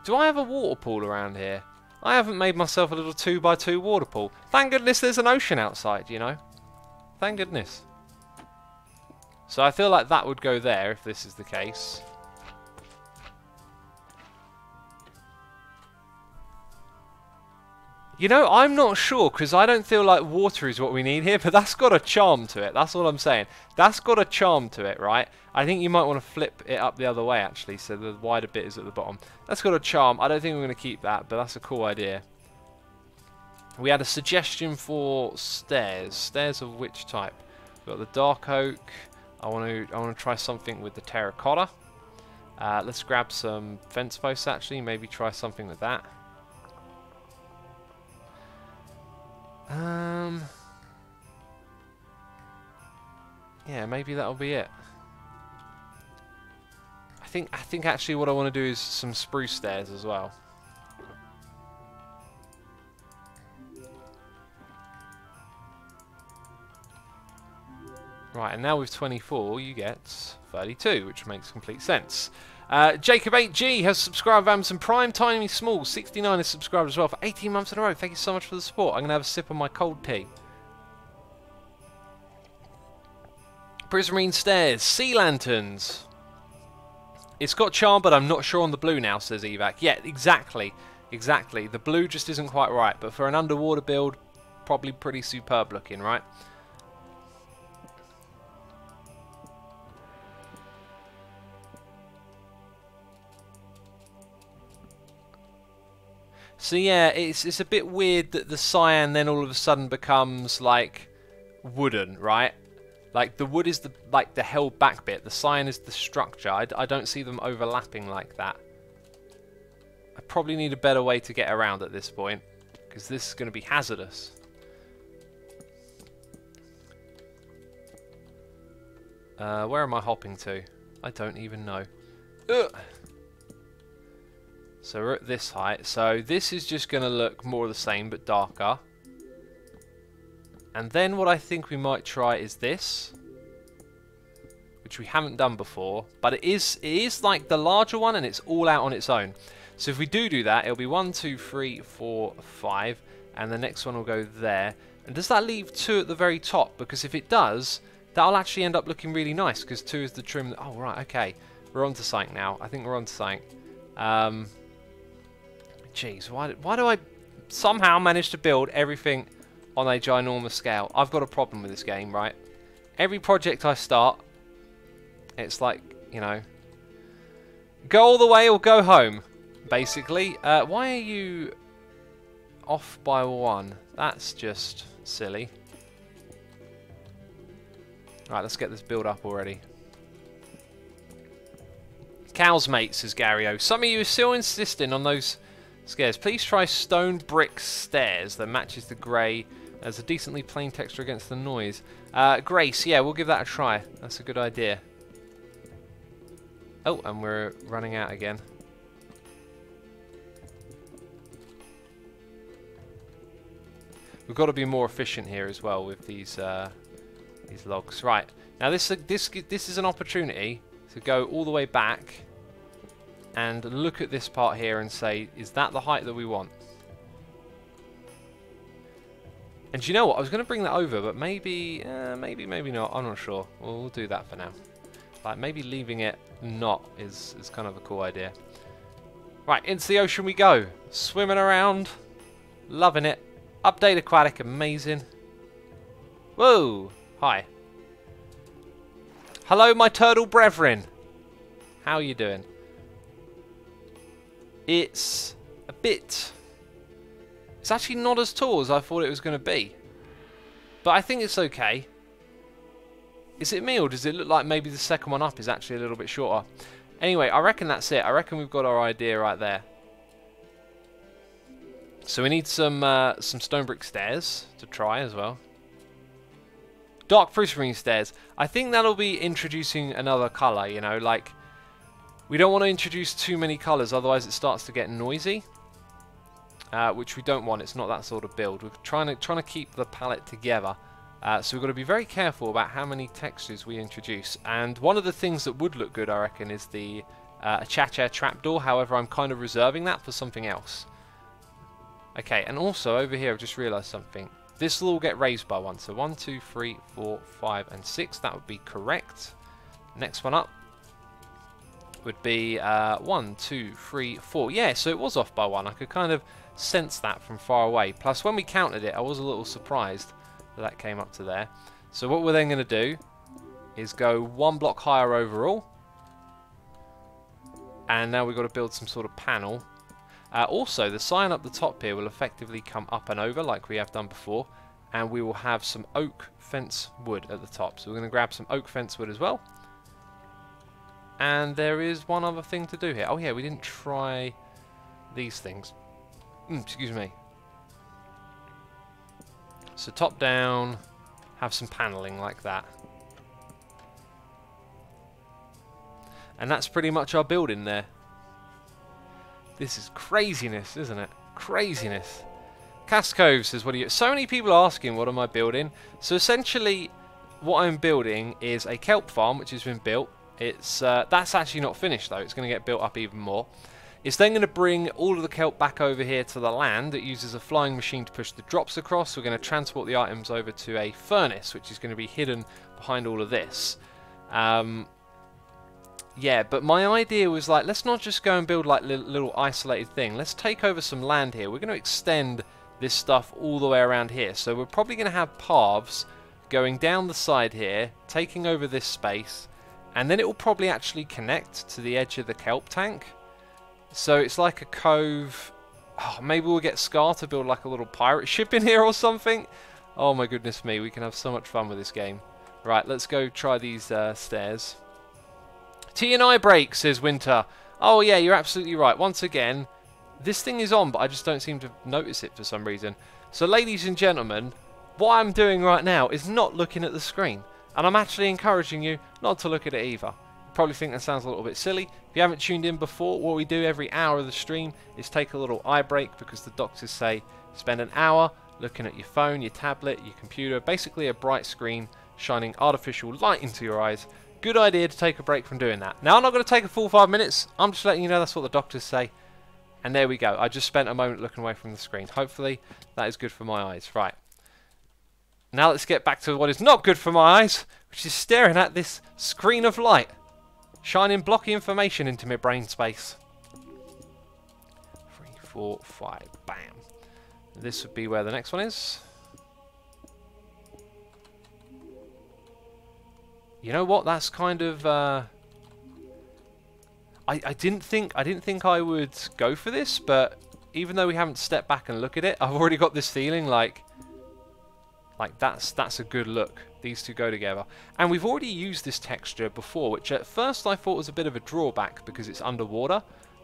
Do I have a water pool around here? I haven't made myself a little 2x2 water pool. Thank goodness there's an ocean outside, you know. Thank goodness. So I feel like that would go there if this is the case. You know, I'm not sure, because I don't feel like water is what we need here, but that's got a charm to it. That's all I'm saying. That's got a charm to it, right? I think you might want to flip it up the other way, actually, so the wider bit is at the bottom. That's got a charm. I don't think we're going to keep that, but that's a cool idea. We had a suggestion for stairs. Stairs of which type? We've got the dark oak. I want to try something with the terracotta. Let's grab some fence posts, actually. Maybe try something with that. Yeah, maybe that'll be it. I think actually what I want to do is some spruce stairs as well. Right, and now with 24 you get 32, which makes complete sense. Jacob 8G has subscribed with Amazon Prime. Tiny Small 69 has subscribed as well for 18 months in a row. Thank you so much for the support. I'm going to have a sip of my cold tea. Prismarine stairs, sea lanterns. It's got charm, but I'm not sure on the blue now, says Evac. Yeah, exactly. Exactly. The blue just isn't quite right, but for an underwater build, probably pretty superb looking, right? So yeah, it's a bit weird that the cyan then all of a sudden becomes like wooden, right? Like the wood is the the held back bit, the cyan is the structure. I don't see them overlapping like that. I probably need a better way to get around at this point, because this is going to be hazardous. Where am I hopping to? I don't even know. Ugh. So we're at this height. So this is just going to look more of the same, but darker. And then what I think we might try is this, which we haven't done before, but it is like the larger one, and it's all out on its own. So if we do that, it'll be 1, 2, 3, 4, 5, and the next one will go there. And does that leave 2 at the very top? Because if it does, that'll actually end up looking really nice, because 2 is the trim. Oh, right, okay. We're on to something now. I think we're on to something. Jeez, why do I somehow manage to build everything on a ginormous scale? I've got a problem with this game, right? Every project I start, it's like, you know, go all the way or go home, basically. Why are you off by 1? That's just silly. Right, let's get this build up already. Cows, mate, says Gary O. Some of you are still insisting on those stairs. Please try stone brick stairs that matches the grey as a decently plain texture against the noise. Grace, yeah, we'll give that a try. That's a good idea. Oh, and we're running out again. We've got to be more efficient here as well with these logs. Right, now this is an opportunity to go all the way back and look at this part here and say, is that the height that we want? And do you know what? I was going to bring that over, but maybe not. I'm not sure. We'll do that for now. Like, maybe leaving it not is kind of a cool idea. Right, into the ocean we go. Swimming around. Loving it. Update aquatic, amazing. Whoa! Hi. Hello, my turtle brethren. How are you doing? It's a bit... It's actually not as tall as I thought it was going to be. But I think it's okay. Is it me, or does it look like maybe the second one up is actually a little bit shorter? Anyway, I reckon that's it. I reckon we've got our idea right there. So we need some stone brick stairs to try as well. Dark prismarine stairs. I think that'll be introducing another colour, you know, like... We don't want to introduce too many colours, otherwise it starts to get noisy. Which we don't want. It's not that sort of build. We're trying to keep the palette together. So we've got to be very careful about how many textures we introduce. And one of the things that would look good, I reckon, is the Cha-Cha trapdoor. However, I'm kind of reserving that for something else. Okay, and also over here I've just realised something. This will all get raised by 1. So 1, 2, 3, 4, 5, and 6. That would be correct. Next one up would be 1, 2, 3, 4. Yeah, so it was off by 1. I could kind of sense that from far away. Plus, when we counted it, I was a little surprised that that came up to there. So what we're then going to do is go 1 block higher overall. And now we've got to build some sort of panel. Also, the sign up the top here will effectively come up and over like we have done before. And we will have some oak fence wood at the top. So we're going to grab some oak fence wood as well. And there is one other thing to do here. Oh yeah, we didn't try these things. Excuse me. So top down, have some paneling like that. And that's pretty much our building there. This is craziness, isn't it? Craziness. Cascove says, what are you... So many people asking, what am I building? So essentially, what I'm building is a kelp farm, which has been built. It's that's actually not finished, though. It's going to get built up even more. It's then going to bring all of the kelp back over here to the land. It uses a flying machine to push the drops across. We're going to transport the items over to a furnace, which is going to be hidden behind all of this. Yeah, but my idea was like, let's not just go and build like little isolated thing. Let's take over some land here. We're going to extend this stuff all the way around here. So we're probably going to have paths going down the side here, taking over this space, and then it will probably actually connect to the edge of the kelp tank. So it's like a cove. Oh, maybe we'll get Scar to build like a little pirate ship in here or something. Oh my goodness me, we can have so much fun with this game. Right, let's go try these stairs. T&I break, says Winter. Oh yeah, you're absolutely right. Once again, this thing is on, but I just don't seem to notice it for some reason. So ladies and gentlemen, what I'm doing right now is not looking at the screen. And I'm actually encouraging you not to look at it either. Probably think that sounds a little bit silly. If you haven't tuned in before, what we do every hour of the stream is take a little eye break, because the doctors say spend an hour looking at your phone, your tablet, your computer, basically a bright screen shining artificial light into your eyes. Good idea to take a break from doing that. Now I'm not going to take a full 5 minutes, I'm just letting you know that's what the doctors say. And there we go, I just spent a moment looking away from the screen. Hopefully that is good for my eyes. Right. Now let's get back to what is not good for my eyes, which is staring at this screen of light. Shining blocky information into my brain space. 3, 4, 5, bam. This would be where the next one is. You know what? That's kind of. I didn't think I would go for this, but even though we haven't stepped back and look at it, I've already got this feeling like that's a good look. These two go together. And we've already used this texture before, which at first I thought was a bit of a drawback because it's underwater,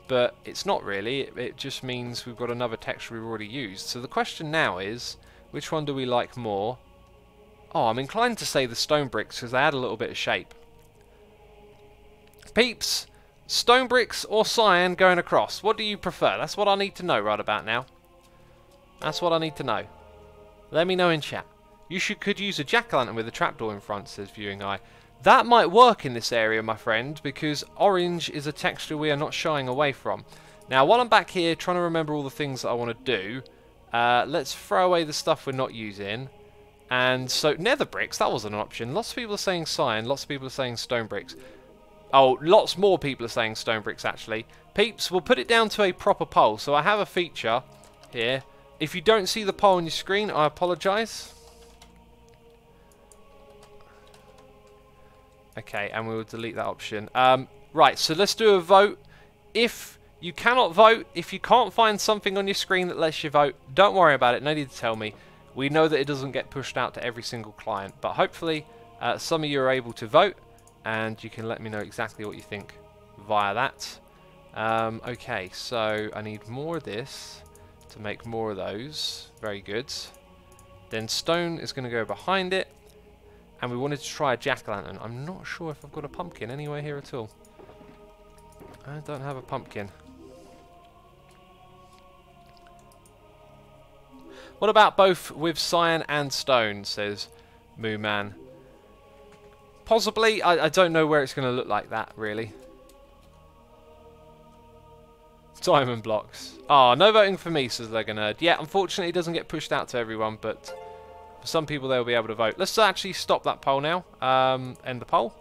but it's not really. It just means we've got another texture we've already used. So the question now is, which one do we like more? Oh, I'm inclined to say the stone bricks because they add a little bit of shape. Peeps, stone bricks or cyan going across? What do you prefer? That's what I need to know right about now. That's what I need to know. Let me know in chat. You could use a jack-o'-lantern with a trapdoor in front, says Viewing Eye. That might work in this area, my friend, because orange is a texture we are not shying away from. Now, while I'm back here trying to remember all the things that I want to do, let's throw away the stuff we're not using. And so, nether bricks, that wasn't an option. Lots of people are saying cyan, lots of people are saying stone bricks. Oh, lots more people are saying stone bricks, actually. Peeps, we'll put it down to a proper poll. So I have a feature here. If you don't see the poll on your screen, I apologise. Okay, and we will delete that option. Right, so let's do a vote. If you cannot vote, if you can't find something on your screen that lets you vote, don't worry about it, no need to tell me. We know that it doesn't get pushed out to every single client, but hopefully some of you are able to vote, and you can let me know exactly what you think via that. Okay, so I need more of this to make more of those. Very good. Then stone is going to go behind it. And we wanted to try a jack-o'-lantern. I'm not sure if I've got a pumpkin anywhere here at all. I don't have a pumpkin. What about both with cyan and stone, says Moo Man. Possibly. I don't know where it's going to look like that, really. Diamond blocks. Oh, no voting for me, says Lego Nerd. Yeah, unfortunately it doesn't get pushed out to everyone, but for some people they'll be able to vote. Let's actually stop that poll now. End the poll.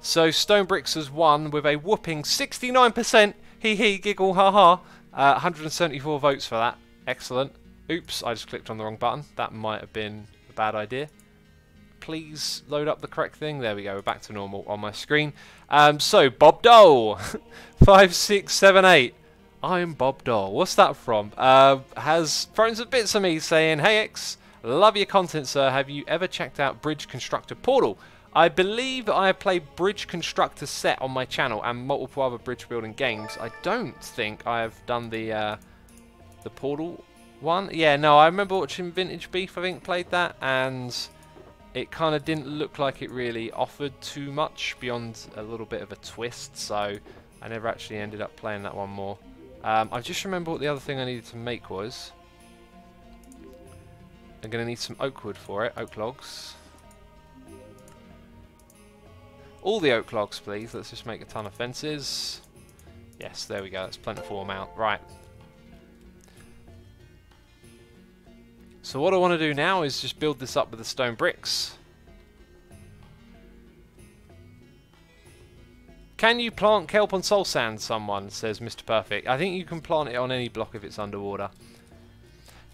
So stone bricks has won with a whooping 69%. Hee hee, giggle, ha ha. 174 votes for that. Excellent. Oops, I just clicked on the wrong button. That might have been a bad idea. Please load up the correct thing. There we go, we're back to normal on my screen. So, Bob Dole, 5678. I'm Bob Dole. What's that from? Has thrown some bits of me saying, hey X, love your content, sir. Have you ever checked out Bridge Constructor Portal? I believe I have played Bridge Constructor Set on my channel and multiple other bridge building games. I don't think I have done the Portal one. Yeah, no, I remember watching Vintage Beef, I think, played that, and it kind of didn't look like it really offered too much beyond a little bit of a twist, so I never actually ended up playing that one more. I just remember what the other thing I needed to make was. I'm going to need some oak wood for it, oak logs. All the oak logs, please. Let's just make a ton of fences. Yes, there we go. That's plentiful amount. Right. So what I want to do now is just build this up with the stone bricks. Can you plant kelp on soul sand, someone, says Mr. Perfect. I think you can plant it on any block if it's underwater.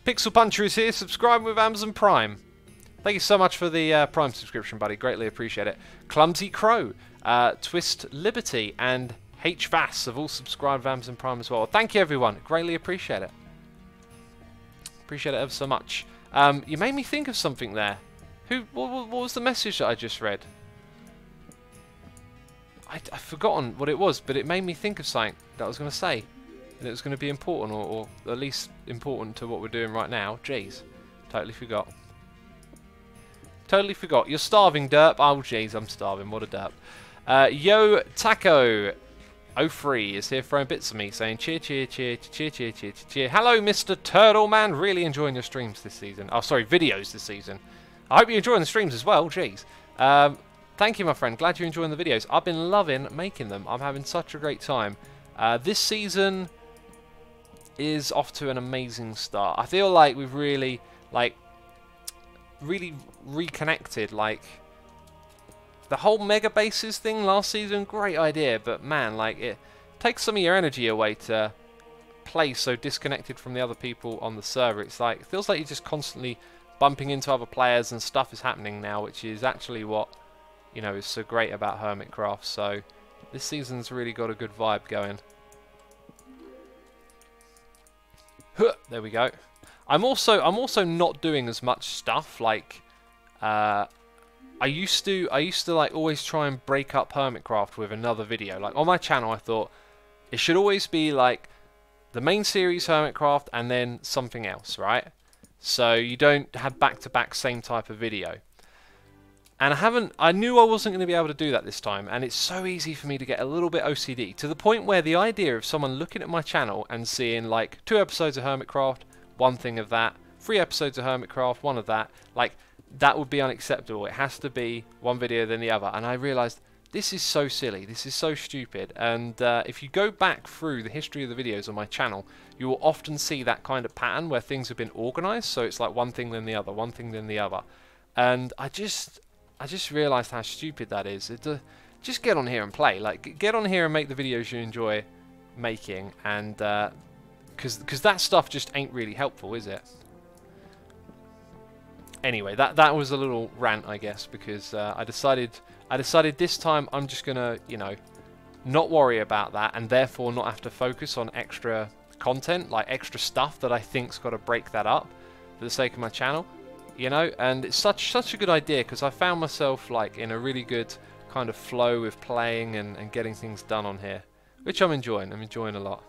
Pixel Puncher is here, subscribe with Amazon Prime. Thank you so much for the Prime subscription, buddy. Greatly appreciate it. Clumsy Crow, Twist Liberty, and HVAS have all subscribed with Amazon Prime as well. Thank you, everyone. Greatly appreciate it. Appreciate it ever so much. You made me think of something there. What was the message that I just read? I've forgotten what it was, but it made me think of something that I was going to say. And it was going to be important, or at least important to what we're doing right now. Jeez. Totally forgot. Totally forgot. You're starving, derp. Oh, jeez, I'm starving. What a derp. Yo Taco 03 is here throwing bits of me, saying cheer, cheer, cheer, cheer, cheer, cheer, cheer. Hello, Mr. Turtle Man. Really enjoying your streams this season. Oh, sorry, videos this season. I hope you're enjoying the streams as well. Jeez. Thank you, my friend. Glad you're enjoying the videos. I've been loving making them. I'm having such a great time. This season is off to an amazing start. I feel like we've really reconnected. Like, the whole mega bases thing last season, great idea, but man, like, it takes some of your energy away to play so disconnected from the other people on the server. It's like, it feels like you're just constantly bumping into other players and stuff is happening now, which is actually what, you know, is so great about Hermitcraft. So this season's really got a good vibe going. There we go. I'm also not doing as much stuff. Like, I used to like always try and break up Hermitcraft with another video. Like on my channel, I thought it should always be like the main series Hermitcraft and then something else, right? So you don't have back-to-back same type of video. And I knew I wasn't going to be able to do that this time, and it's so easy for me to get a little bit OCD, to the point where the idea of someone looking at my channel and seeing like 2 episodes of Hermitcraft, 1 thing of that, 3 episodes of Hermitcraft, 1 of that, like, that would be unacceptable. It has to be one video then the other. And I realised this is so silly, this is so stupid. And if you go back through the history of the videos on my channel, you will often see that kind of pattern where things have been organised. So it's like one thing then the other, one thing then the other. And I just realised how stupid that is. Just get on here and play. Like, get on here and make the videos you enjoy making. And because that stuff just ain't really helpful, is it? Anyway, that was a little rant, I guess, because I decided this time I'm just gonna, you know, not worry about that, and therefore not have to focus on extra content, like extra stuff that I think's got to break that up for the sake of my channel, you know. And it's such a good idea, because I found myself like in a really good kind of flow with playing and getting things done on here, which I'm enjoying. I'm enjoying a lot.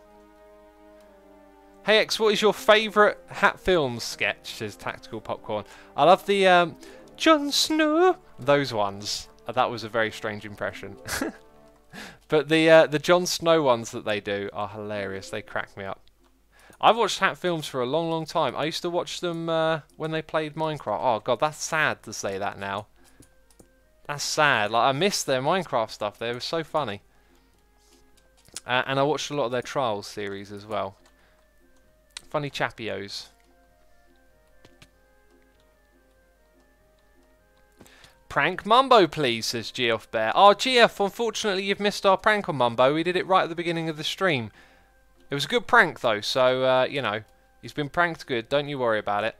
Hey X, what is your favourite Hat Films sketch? Says Tactical Popcorn. I love the Jon Snow. Those ones. That was a very strange impression. But the Jon Snow ones that they do are hilarious. They crack me up. I've watched Hat Films for a long, long time. I used to watch them when they played Minecraft. Oh god, that's sad to say that now. That's sad. Like, I missed their Minecraft stuff. They were so funny. And I watched a lot of their Trials series as well. Funny chappios. Prank Mumbo, please, says GF Bear. Oh, GF, unfortunately you've missed our prank on Mumbo. We did it right at the beginning of the stream. It was a good prank, though, so, you know, he's been pranked good. Don't you worry about it.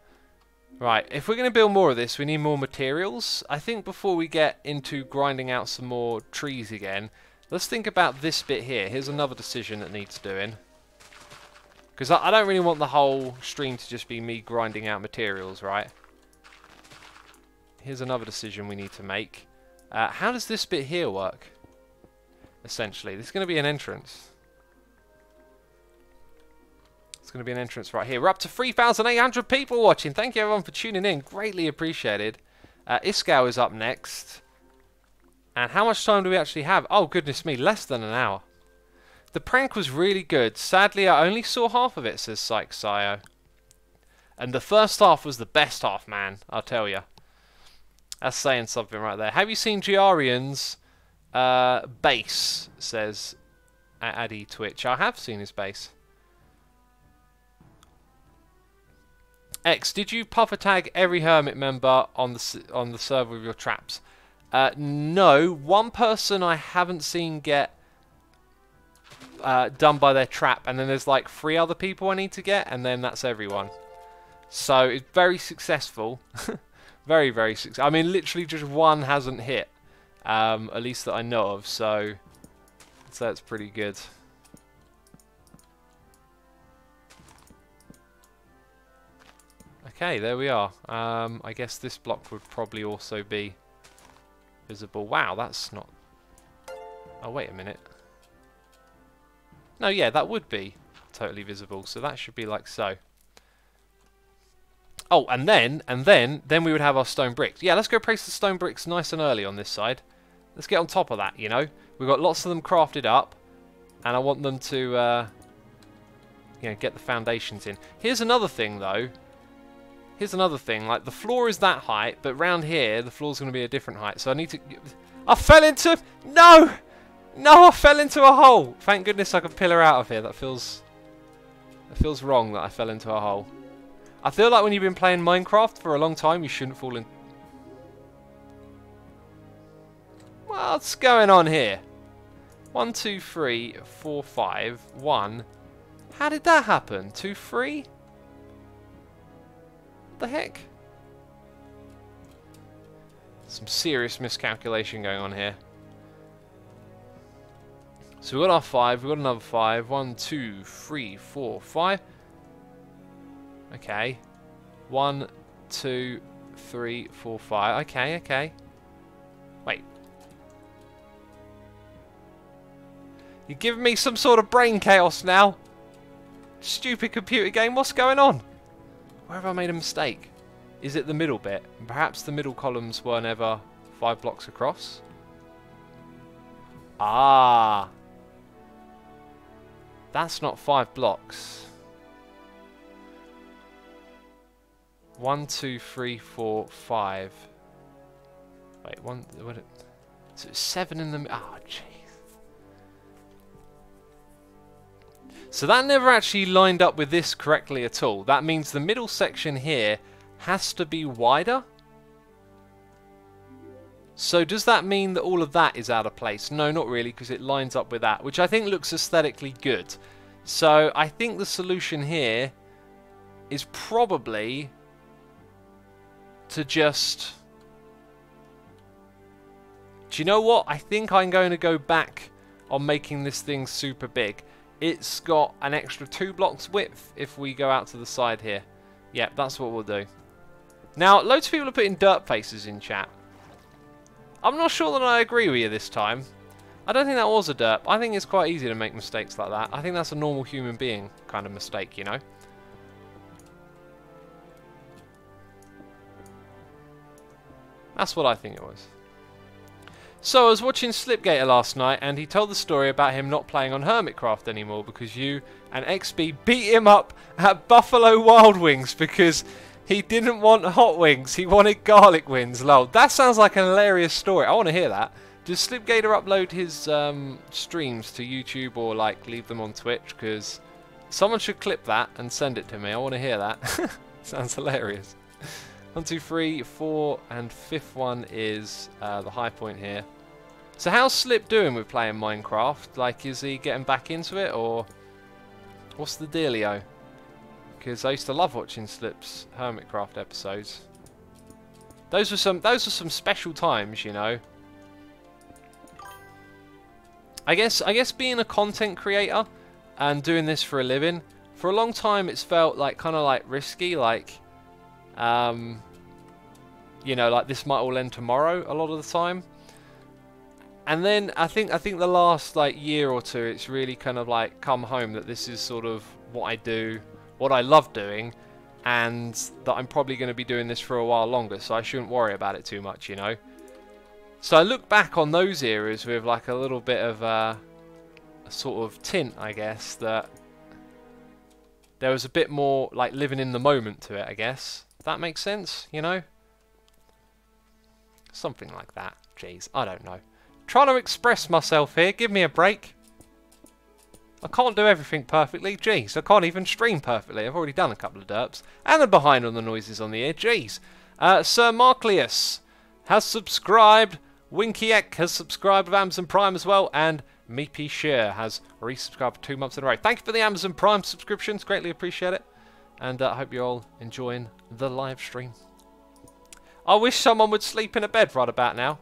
Right, if we're going to build more of this, we need more materials. I think before we get into grinding out some more trees again, let's think about this bit here. Here's another decision that needs doing. Because I don't really want the whole stream to just be me grinding out materials, right? Here's another decision we need to make. How does this bit here work? Essentially, this is going to be an entrance. It's going to be an entrance right here. We're up to 3,800 people watching. Thank you everyone for tuning in. Greatly appreciated. Iskau is up next. And how much time do we actually have? Oh, goodness me, less than an hour. The prank was really good. Sadly, I only saw half of it, says Psycho. And the first half was the best half, man. I'll tell you. That's saying something right there. Have you seen Giarian's base, says Addy Twitch. I have seen his base. X, did you puffer tag every Hermit member on the server with your traps? No. One person I haven't seen get done by their trap, and then there's like 3 other people I need to get, and then that's everyone. So it's very successful. Very, very successful. I mean, literally just one hasn't hit, at least that I know of. So that's pretty good. Okay, there we are. I guess this block would probably also be visible. Wow, that's not... Oh, wait a minute. No, yeah, that would be totally visible. So that should be like so. Oh, and then we would have our stone bricks. Yeah, let's go place the stone bricks nice and early on this side. Let's get on top of that, you know. We've got lots of them crafted up, and I want them to, you know, get the foundations in. Here's another thing, though. Here's another thing, like the floor is that height, but round here the floor's going to be a different height. So I need to... I fell into... No! No, I fell into a hole! Thank goodness I could pillar out of here. That feels wrong that I fell into a hole. I feel like when you've been playing Minecraft for a long time, you shouldn't fall in... What's going on here? 1, 2, 3, 4, 5, 1. How did that happen? 2, 3? The heck? Some serious miscalculation going on here. So we've got our 5, we've got another 5. 1, 2, 3, 4, 5. Okay. 1, 2, 3, 4, 5. Okay, okay. Wait. You're giving me some sort of brain chaos now. Stupid computer game, what's going on? Where have I made a mistake? Is it the middle bit? Perhaps the middle columns were never 5 blocks across? Ah! That's not 5 blocks. 1, 2, 3, 4, 5. Wait, one. What? So it's 7 in the. Ah, jeez. So that never actually lined up with this correctly at all. That means the middle section here has to be wider. So does that mean that all of that is out of place? No, not really, because it lines up with that, which I think looks aesthetically good. So I think the solution here is probably to just... Do you know what? I think I'm going to go back on making this thing super big. It's got an extra 2 blocks width if we go out to the side here. Yep, that's what we'll do. Now, loads of people are putting dirt faces in chat. I'm not sure that I agree with you this time. I don't think that was a derp. I think it's quite easy to make mistakes like that. I think that's a normal human being kind of mistake, you know? That's what I think it was. So I was watching Slipgator last night, and he told the story about him not playing on Hermitcraft anymore because you and XB beat him up at Buffalo Wild Wings because he didn't want hot wings, he wanted garlic wings. Lol. That sounds like an hilarious story. I want to hear that. Does Slipgator upload his streams to YouTube or like leave them on Twitch? Because someone should clip that and send it to me. I want to hear that. Sounds hilarious. 1, 2, 3, 4, and 5th one is the high point here. So how's Slip doing with playing Minecraft? Like, is he getting back into it, or what's the dealio? Because I used to love watching Slip's Hermitcraft episodes. Those were some special times, you know. I guess being a content creator and doing this for a living, for a long time it's felt like kind of like risky, like. You know, like this might all end tomorrow a lot of the time. And then I think the last like year or two it's really kind of like come home that this is sort of what I do, what I love doing, and that I'm probably going to be doing this for a while longer, so I shouldn't worry about it too much, you know. So I look back on those eras with like a little bit of a sort of tint, I guess, that there was a bit more like living in the moment to it, I guess. That makes sense, you know? Something like that. Jeez, I don't know. Trying to express myself here. Give me a break. I can't do everything perfectly. Jeez, I can't even stream perfectly. I've already done a couple of derps. And I'm behind on the noises on the ear. Jeez. Sir Marclius has subscribed. Winky Eck has subscribed with Amazon Prime as well. And Meepy Shear has resubscribed for 2 months in a row. Thank you for the Amazon Prime subscriptions. Greatly appreciate it. And I hope you're all enjoying the live stream. I wish someone would sleep in a bed right about now.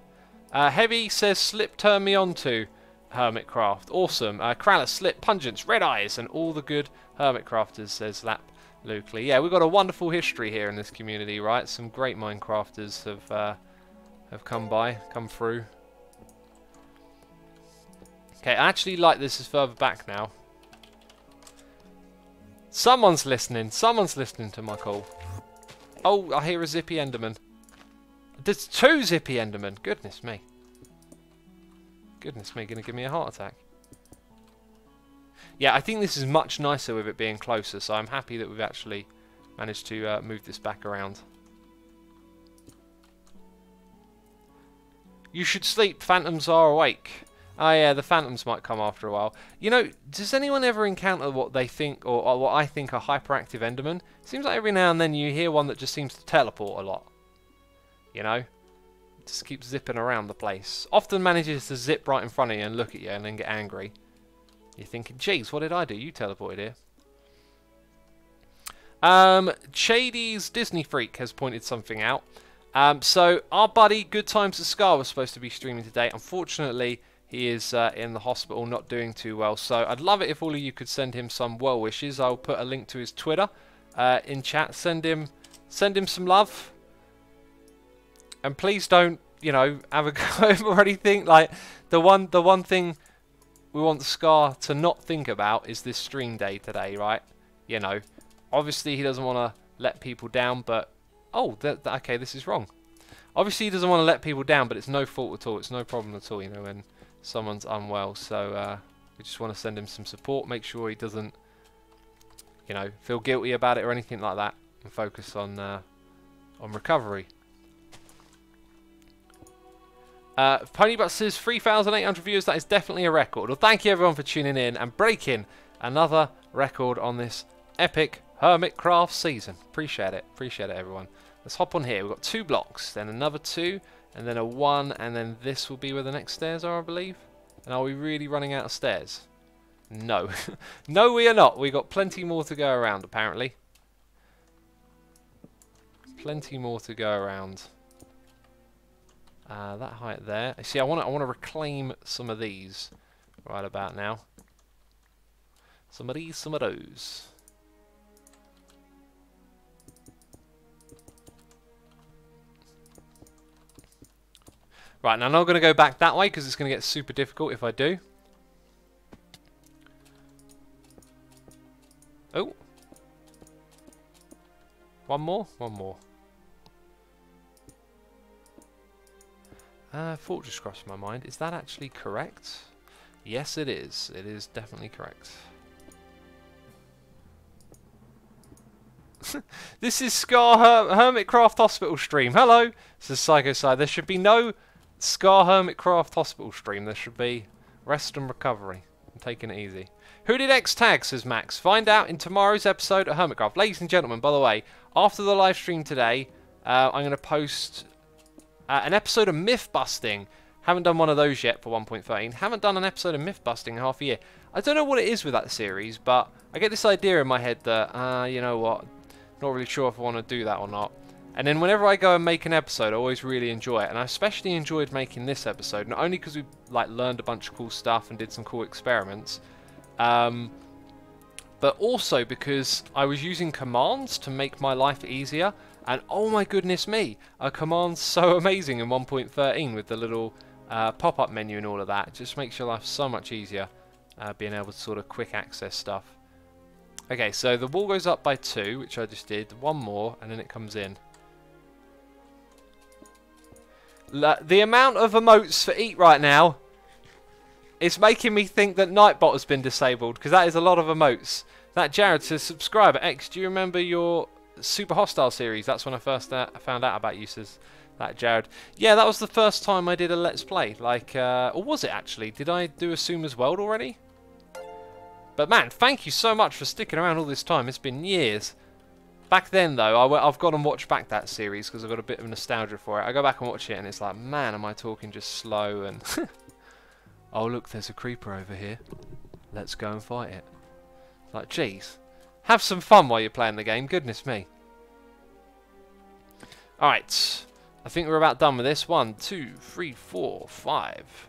Heavy says, slip turn me on to Hermitcraft. Awesome. Krallis, Slip, Pungence, Red Eyes, and all the good Hermitcrafters, says Lap Lucley. Yeah, we've got a wonderful history here in this community, right? Some great Minecrafters have come through. Okay, I actually like this is further back now. Someone's listening. Someone's listening to my call. Oh, I hear a Zippy Enderman. There's 2 Zippy Endermen. Goodness me. Goodness me, gonna give me a heart attack. Yeah, I think this is much nicer with it being closer, so I'm happy that we've actually managed to move this back around. You should sleep, phantoms are awake. Oh yeah, the phantoms might come after a while. You know, does anyone ever encounter what they think, or what I think are hyperactive Endermen? Seems like every now and then you hear one that just seems to teleport a lot. You know? Just keeps zipping around the place. Often manages to zip right in front of you and look at you and then get angry. You're thinking, geez, what did I do? You teleported here. Shady's Disney Freak has pointed something out. So our buddy Good Times to Scar was supposed to be streaming today. Unfortunately, he is in the hospital, not doing too well. So I'd love it if all of you could send him some well wishes. I'll put a link to his Twitter in chat. Send him some love. And please don't, you know, have a go at him or anything. Like, the one thing we want Scar to not think about is this stream day today, right? You know, obviously he doesn't want to let people down, but... Oh, okay, this is wrong. Obviously he doesn't want to let people down, but it's no fault at all. It's no problem at all, you know, when someone's unwell. So we just want to send him some support. Make sure he doesn't, you know, feel guilty about it or anything like that. And focus on recovery. Ponybutt says 3,800 viewers. That is definitely a record. Well, thank you everyone for tuning in and breaking another record on this epic Hermitcraft season. Appreciate it. Appreciate it, everyone. Let's hop on here. We've got 2 blocks, then another 2, and then a 1, and then this will be where the next stairs are, I believe. And are we really running out of stairs? No. No, we are not. We've got plenty more to go around, apparently. Plenty more to go around. That height there. See, I want to reclaim some of these right about now. Some of these, some of those. Right, now I'm not going to go back that way because it's going to get super difficult if I do. Oh. One more? One more. Thought just crossed my mind. Is that actually correct? Yes, it is. It is definitely correct. This is Scar Hermitcraft Hospital stream. Hello, this is Psycho Side. There should be no Scar Hermitcraft Hospital stream. There should be rest and recovery. I'm taking it easy. Who did X tag, says Max. Find out in tomorrow's episode of Hermitcraft. Ladies and gentlemen, by the way, after the live stream today, I'm going to post an episode of Myth Busting. Haven't done one of those yet for 1.13. Haven't done an episode of Myth Busting in half a year. I don't know what it is with that series, but I get this idea in my head that, you know what, not really sure if I want to do that or not. And then whenever I go and make an episode, I always really enjoy it. And I especially enjoyed making this episode, not only because we like learned a bunch of cool stuff and did some cool experiments, but also because I was using commands to make my life easier. And oh my goodness me, a command's so amazing in 1.13 with the little pop-up menu and all of that. It just makes your life so much easier, being able to sort of quick access stuff. Okay, so the wall goes up by 2, which I just did. 1 more, and then it comes in. The amount of emotes for eat right now, it's making me think that Nightbot has been disabled, because that is a lot of emotes. That Jared says, subscriber X, do you remember your Super Hostile series? That's when I first found out about you, says that Jared. Yeah, that was the first time I did a Let's Play. Like, or was it actually? Did I do a Suma's World already? But man, thank you so much for sticking around all this time. It's been years. Back then, though, I've got to watch back that series because I've got a bit of nostalgia for it. I go back and watch it, and it's like, man, am I talking just slow and... oh, look, there's a creeper over here. Let's go and fight it. Like, jeez. Have some fun while you're playing the game. Goodness me. Alright. I think we're about done with this. 1, 2, 3, 4, 5.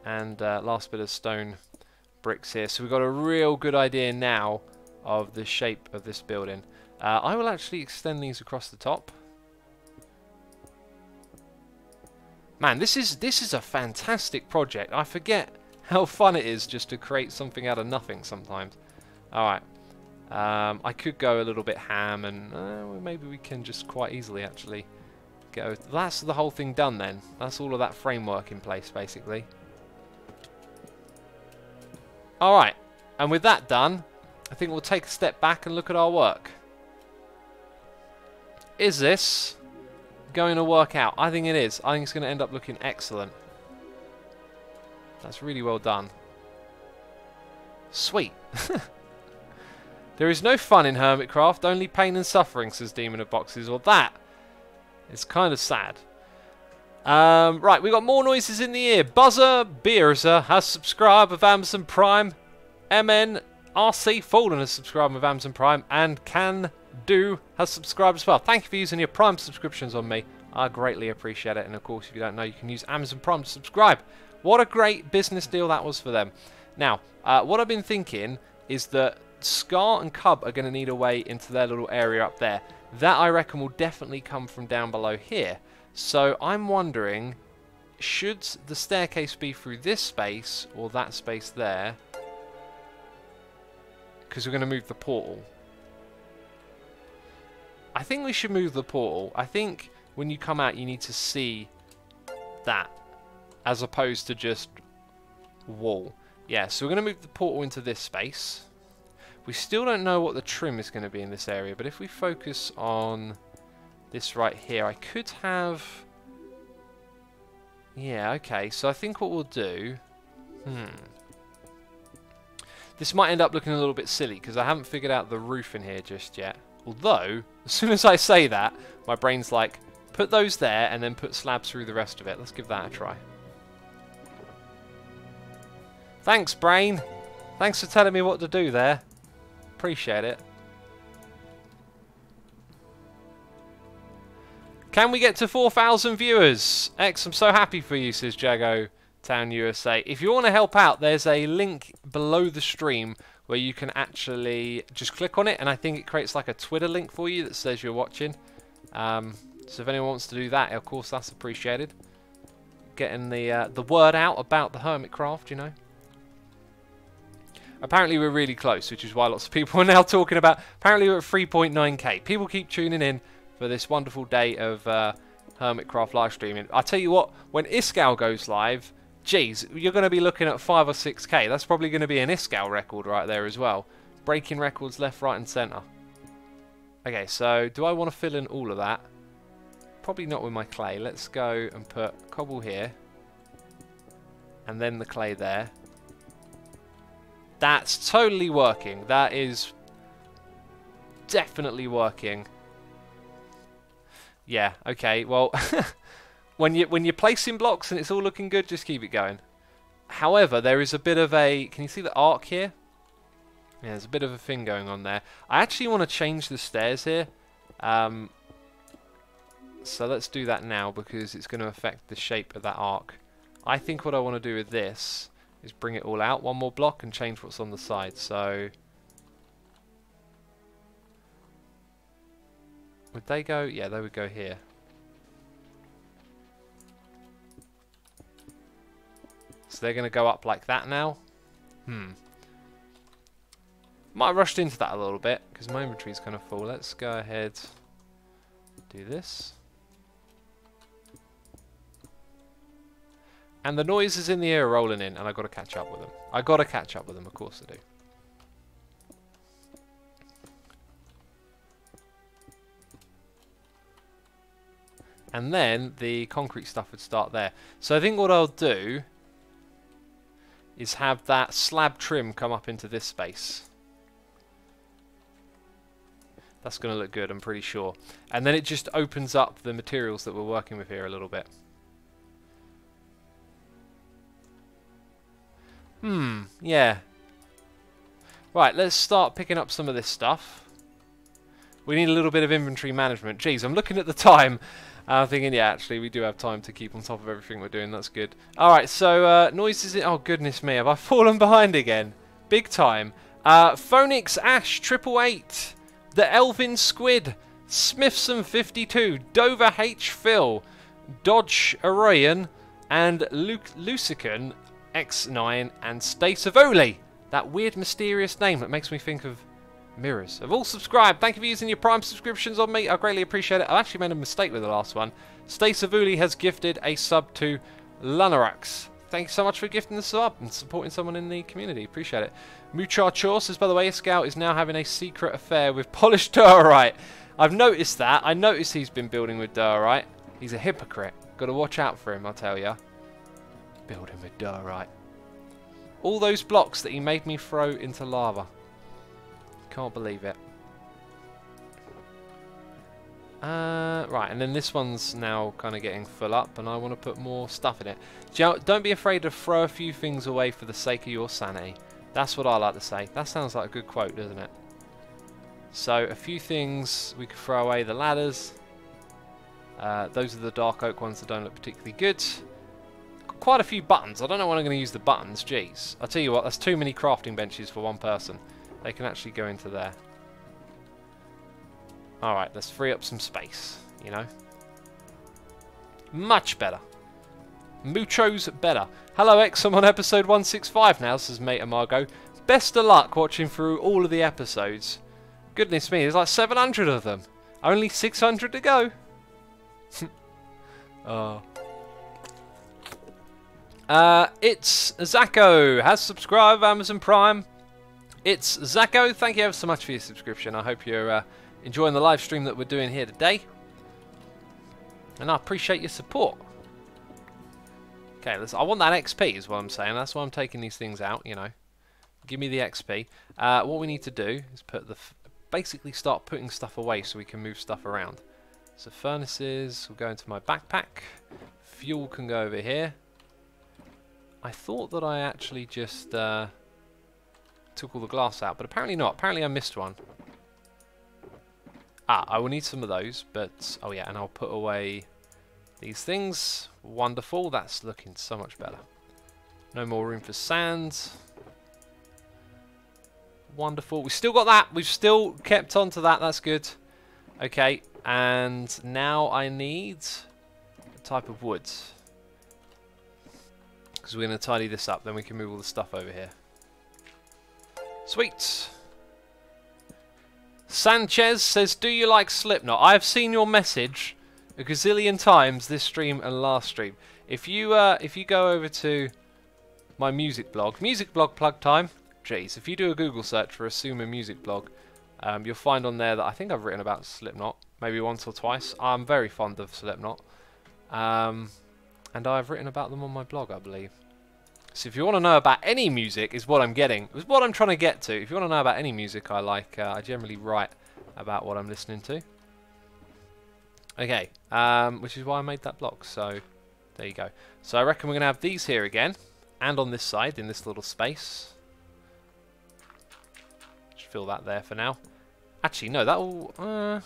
And last bit of stone bricks here. So we've got a real good idea now of the shape of this building. I will actually extend these across the top. Man, this is a fantastic project. I forget how fun it is just to create something out of nothing sometimes. Alright. I could go a little bit ham and maybe we can just quite easily actually go. That's the whole thing done then. That's all of that framework in place basically. Alright. And with that done, I think we'll take a step back and look at our work. Is this going to work out? I think it is. I think it's going to end up looking excellent. That's really well done. Sweet. There is no fun in Hermitcraft, only pain and suffering, says Demon of Boxes. Well, that is kind of sad. Right, we got more noises in the ear. Buzzer Beerzer has subscribed with Amazon Prime. MNRC Fallen has subscribed with Amazon Prime. And Can Do has subscribed as well. Thank you for using your Prime subscriptions on me. I greatly appreciate it. And of course, if you don't know, you can use Amazon Prime to subscribe. What a great business deal that was for them. Now, what I've been thinking is that Scar and Cub are going to need a way into their little area up there. That, I reckon, will definitely come from down below here. So I'm wondering, should the staircase be through this space or that space there? Because we're going to move the portal. I think we should move the portal. I think when you come out, you need to see that as opposed to just wall. Yeah, so we're going to move the portal into this space. We still don't know what the trim is going to be in this area, but if we focus on this right here, I could have... Yeah, okay, so I think what we'll do... This might end up looking a little bit silly, because I haven't figured out the roof in here just yet. Although, as soon as I say that, my brain's like, put those there, and then put slabs through the rest of it. Let's give that a try. Thanks, brain! Thanks for telling me what to do there. Appreciate it. Can we get to 4,000 viewers? X, I'm so happy for you, says Jago Town USA. If you want to help out, there's a link below the stream where you can actually just click on it, and I think it creates like a Twitter link for you that says you're watching. So if anyone wants to do that, of course, that's appreciated. Getting the word out about the Hermitcraft, you know. Apparently we're really close, which is why lots of people are now talking about... Apparently we're at 3.9k. People keep tuning in for this wonderful day of Hermitcraft live streaming. I tell you what, when Iskall goes live, geez, you're going to be looking at 5 or 6k. That's probably going to be an Iskall record right there as well. Breaking records left, right and centre. Okay, so do I want to fill in all of that? Probably not with my clay. Let's go and put cobble here. And then the clay there. That's totally working. That is definitely working. Yeah, okay, well, when you're placing blocks and it's all looking good, just keep it going. However, there is a bit of a... Can you see the arc here? Yeah, there's a bit of a thing going on there. I actually want to change the stairs here. So let's do that now because it's going to affect the shape of that arc. I think what I want to do with this is bring it all out one more block and change what's on the side. So would they go? Yeah, they would go here. So they're going to go up like that now. Might have rushed into that a little bit because my inventory is kind of full. Let's go ahead, do this. And the noises in the air are rolling in, and I've got to catch up with them. I've got to catch up with them, of course I do. And then the concrete stuff would start there. So I think what I'll do is have that slab trim come up into this space. That's going to look good, I'm pretty sure. And then it just opens up the materials that we're working with here a little bit. Yeah. Right, let's start picking up some of this stuff. We need a little bit of inventory management. Jeez, I'm looking at the time. I'm thinking, yeah, actually, we do have time to keep on top of everything we're doing. That's good. Alright, so noises... Oh, goodness me. Have I fallen behind again? Big time. Phonix Ash 888. The Elvin Squid. Smithson 52. Dover H Phil. Dodge Orion. And Lucican X9. And Stasavoli. That weird, mysterious name that makes me think of mirrors. Have all subscribed. Thank you for using your Prime subscriptions on me. I greatly appreciate it. I actually made a mistake with the last one. Stasavuli has gifted a sub to Lunarax. Thank you so much for gifting the sub and supporting someone in the community. Appreciate it. Muchachor says, by the way, a scout is now having a secret affair with polished diorite. I've noticed that. I noticed he's been building with diorite. He's a hypocrite. Got to watch out for him, I tell ya. Building with diorite. All those blocks that he made me throw into lava. Can't believe it. Right, and then this one's now kind of getting full up, and I want to put more stuff in it. Don't be afraid to throw a few things away for the sake of your sanity. That's what I like to say. That sounds like a good quote, doesn't it? So, a few things we could throw away. The ladders. Those are the dark oak ones that don't look particularly good. Quite a few buttons. I don't know when I'm going to use the buttons. Jeez. I'll tell you what, that's too many crafting benches for one person. They can actually go into there. Alright, let's free up some space, you know. Much better. Muchos better. Hello X, I'm on episode 165 now, says mate Amargo. Best of luck watching through all of the episodes. Goodness me, there's like 700 of them. Only 600 to go. Oh. It's Zacco has subscribed Amazon Prime. It's Zacco. Thank you ever so much for your subscription. I hope you're enjoying the live stream that we're doing here today. And I appreciate your support. Okay, I want that XP is what I'm saying. That's why I'm taking these things out, you know. Give me the XP. What we need to do is put basically start putting stuff away so we can move stuff around. So furnaces will go into my backpack. Fuel can go over here. I thought that I actually just took all the glass out, but apparently not. Apparently I missed one. I will need some of those, but... Oh yeah, and I'll put away these things. Wonderful. That's looking so much better. No more room for sand. Wonderful. We've still got that. We've still kept on to that. That's good. Okay, and now I need a type of wood. Because we're going to tidy this up, then we can move all the stuff over here. Sweet. Sanchez says, do you like Slipknot? I have seen your message a gazillion times this stream and last stream. If you go over to my music blog plug time. Jeez, if you do a Google search for Asuma music blog, you'll find on there that I think I've written about Slipknot, maybe once or twice. I'm very fond of Slipknot. And I've written about them on my blog, I believe. So if you want to know about any music, is what I'm getting. It's what I'm trying to get to. If you want to know about any music I like, I generally write about what I'm listening to. Okay, which is why I made that blog. So there you go. So I reckon we're going to have these here again, and on this side, in this little space. Just fill that there for now. Actually, no, that will...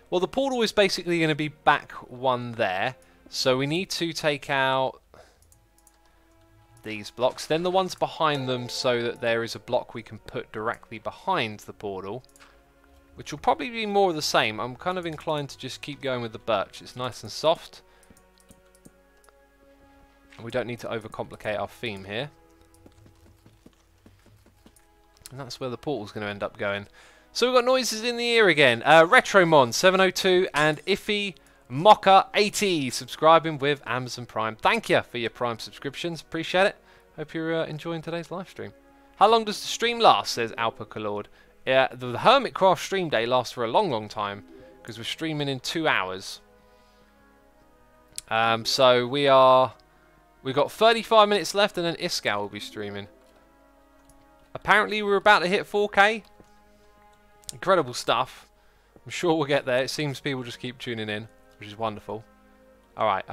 Well, the portal is basically going to be back one there. So we need to take out these blocks. Then the ones behind them so that there is a block we can put directly behind the portal. Which will probably be more of the same. I'm kind of inclined to just keep going with the birch. It's nice and soft. And we don't need to overcomplicate our theme here. And that's where the portal's going to end up going. So we've got noises in the ear again. Retromon 702 and Iffy Mocha 80 subscribing with Amazon Prime. Thank you for your Prime subscriptions. Appreciate it. Hope you're enjoying today's live stream. How long does the stream last? Says Alpa Kalord. Yeah, the Hermitcraft stream day lasts for a long, long time because we're streaming in 2 hours. So we are We've got 35 minutes left and then Iskal will be streaming. Apparently we're about to hit 4K. Incredible stuff. I'm sure we'll get there. It seems people just keep tuning in, which is wonderful. Alright,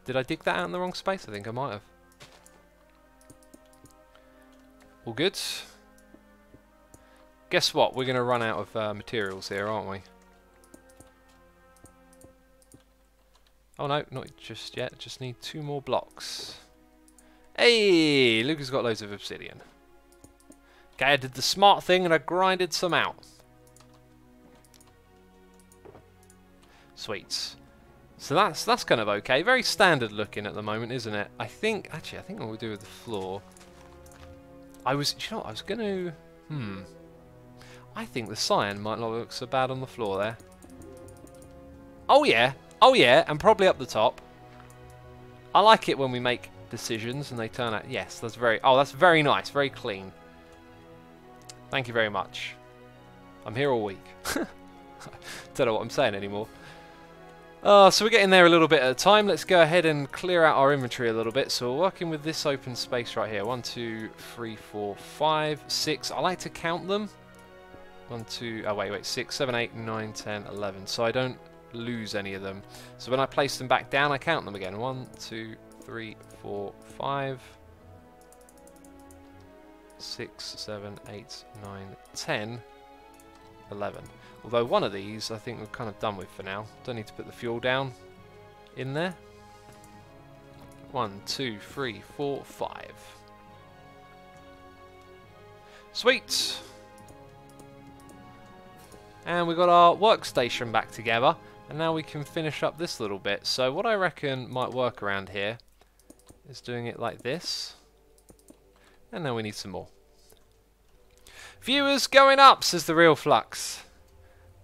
did I dig that out in the wrong space? I think I might have. All good. Guess what? We're going to run out of materials here, aren't we? Oh no, not just yet. Just need 2 more blocks. Hey, Luke has got loads of obsidian. Okay, I did the smart thing and I grinded some out. Sweet. So that's kind of okay. Very standard looking at the moment, isn't it? I think what we'll do with the floor. You know what, I was going to... I think the cyan might not look so bad on the floor there. Oh yeah, and probably up the top. I like it when we make decisions and they turn out... Yes, that's very nice, very clean. Thank you very much. I'm here all week. Don't know what I'm saying anymore. So we're getting there a little bit at a time. Let's go ahead and clear out our inventory a little bit. So we're working with this open space right here. 1, 2, 3, 4, 5, 6. I like to count them. 1, 2, oh wait, 6, 7, 8, 9, 10, 11. So I don't lose any of them. So when I place them back down, I count them again. 1, 2, 3, 4, 5, 6, 7, 8, 9, 10, 11. Although one of these I think we're kind of done with for now. Don't need to put the fuel down in there. 1, 2, 3, 4, 5. Sweet! And we got our workstation back together. And now we can finish up this little bit. So what I reckon might work around here is doing it like this. And now we need some more. Viewers going up, says the real Flux.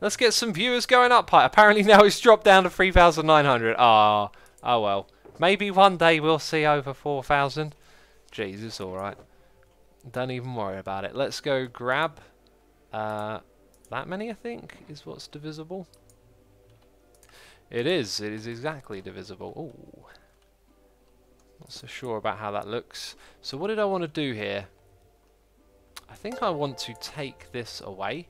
Let's get some viewers going up. Apparently now it's dropped down to 3,900. Oh well. Maybe one day we'll see over 4,000. Jeez, it's alright. Don't even worry about it. Let's go grab that many, I think, is what's divisible. It is exactly divisible. Ooh. Not so sure about how that looks. So what did I want to do here? I think I want to take this away.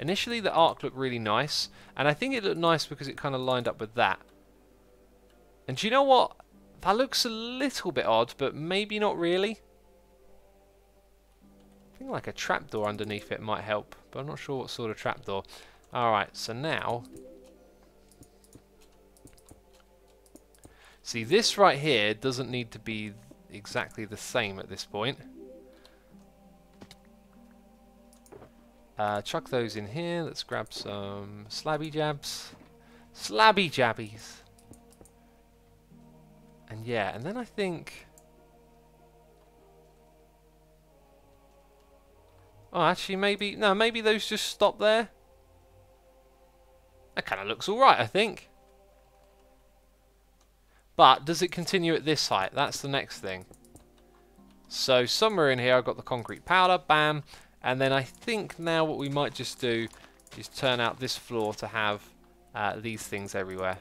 Initially the arc looked really nice, and I think it looked nice because it kind of lined up with that. And do you know what? That looks a little bit odd, but maybe not really. I think like a trapdoor underneath it might help, but I'm not sure what sort of trapdoor. Alright, so now... See, this right here doesn't need to be exactly the same at this point. Chuck those in here. Let's grab some slabby jabs. Slabby jabbies. And yeah, and then I think... Oh, actually maybe... No, maybe those just stop there. That kind of looks alright, I think. But does it continue at this height? That's the next thing. So somewhere in here I've got the concrete powder. Bam. And then I think now what we might just do is turn out this floor to have these things everywhere.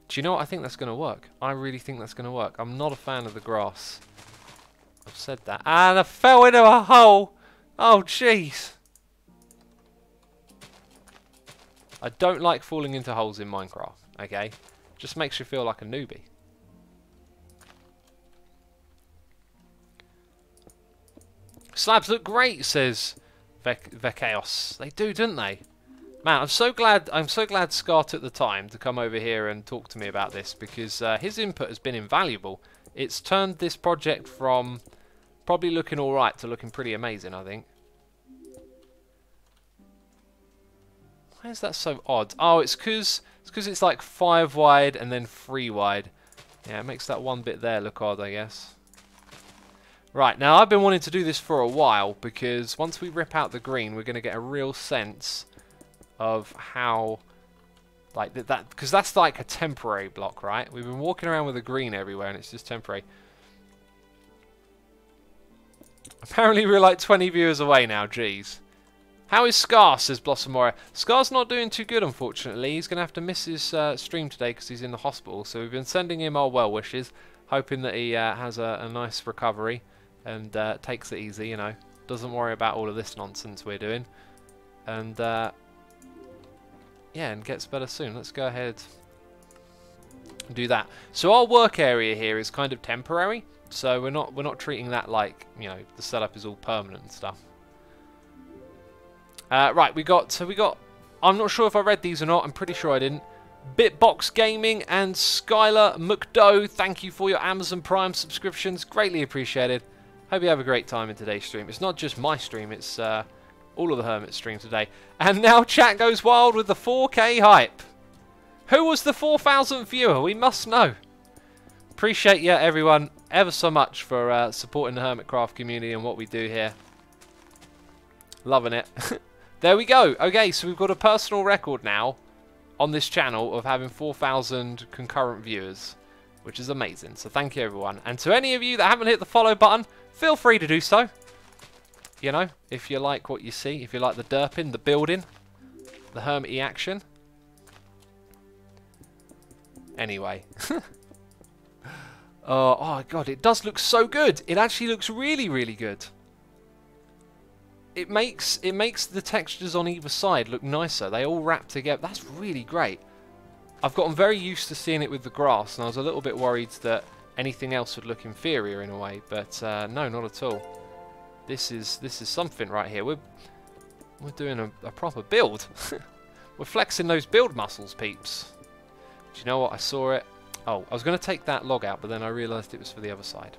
Do you know what? I think that's going to work. I really think that's going to work. I'm not a fan of the grass. I've said that. And I fell into a hole! Oh, jeez! I don't like falling into holes in Minecraft, okay? Just makes you feel like a newbie. Slabs look great, says Vekaos. They do, don't they? Man, I'm so glad Scar took the time to come over here and talk to me about this, because his input has been invaluable. It's turned this project from probably looking alright to looking pretty amazing, I think. Why is that so odd? Oh, it's because it's like 5 wide and then 3 wide. Yeah, it makes that one bit there look odd, I guess. Right, now I've been wanting to do this for a while, because once we rip out the green, we're going to get a real sense of how, like, that, because that's like a temporary block, right? We've been walking around with the green everywhere, and it's just temporary. Apparently we're like 20 viewers away now, jeez. How is Scar, says Blossom Warrior. Scar's not doing too good, unfortunately. He's going to have to miss his stream today because he's in the hospital. So we've been sending him our well wishes, hoping that he has a nice recovery and takes it easy, you know. Doesn't worry about all of this nonsense we're doing. And, yeah, and gets better soon. Let's go ahead and do that. So our work area here is kind of temporary. So we're not treating that like, you know, the setup is all permanent and stuff. Right, we got, I'm not sure if I read these or not, I'm pretty sure I didn't. Bitbox Gaming and Skylar McDough, thank you for your Amazon Prime subscriptions, greatly appreciated. Hope you have a great time in today's stream. It's not just my stream, it's all of the Hermit streams today. And now chat goes wild with the 4K hype. Who was the 4,000th viewer? We must know. Appreciate you, everyone, ever so much for supporting the Hermitcraft community and what we do here. Loving it. There we go. Okay, so we've got a personal record now on this channel of having 4,000 concurrent viewers, which is amazing. So thank you, everyone. And to any of you that haven't hit the follow button, feel free to do so. You know, if you like what you see, if you like the derping, the building, the hermity action. Anyway. Oh, God, it does look so good. It actually looks really, really good. It makes the textures on either side look nicer. They all wrap together. That's really great. I've gotten very used to seeing it with the grass, and I was a little bit worried that anything else would look inferior in a way, but no, not at all. This is something right here. We're doing a proper build. We're flexing those build muscles, peeps. Do you know what? I saw it. Oh, I was going to take that log out, but then I realised it was for the other side.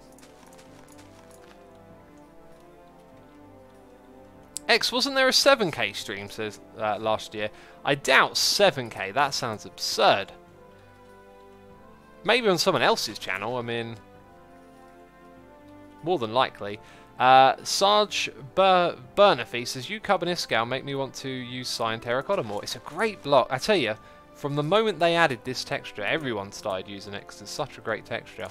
X, wasn't there a 7K stream says last year? I doubt 7K. That sounds absurd. Maybe on someone else's channel. I mean, more than likely. Sarge Bernafy says, you Cub and Iskal make me want to use Cyan Terracotta more. It's a great block. I tell you, from the moment they added this texture, everyone started using it because it's such a great texture.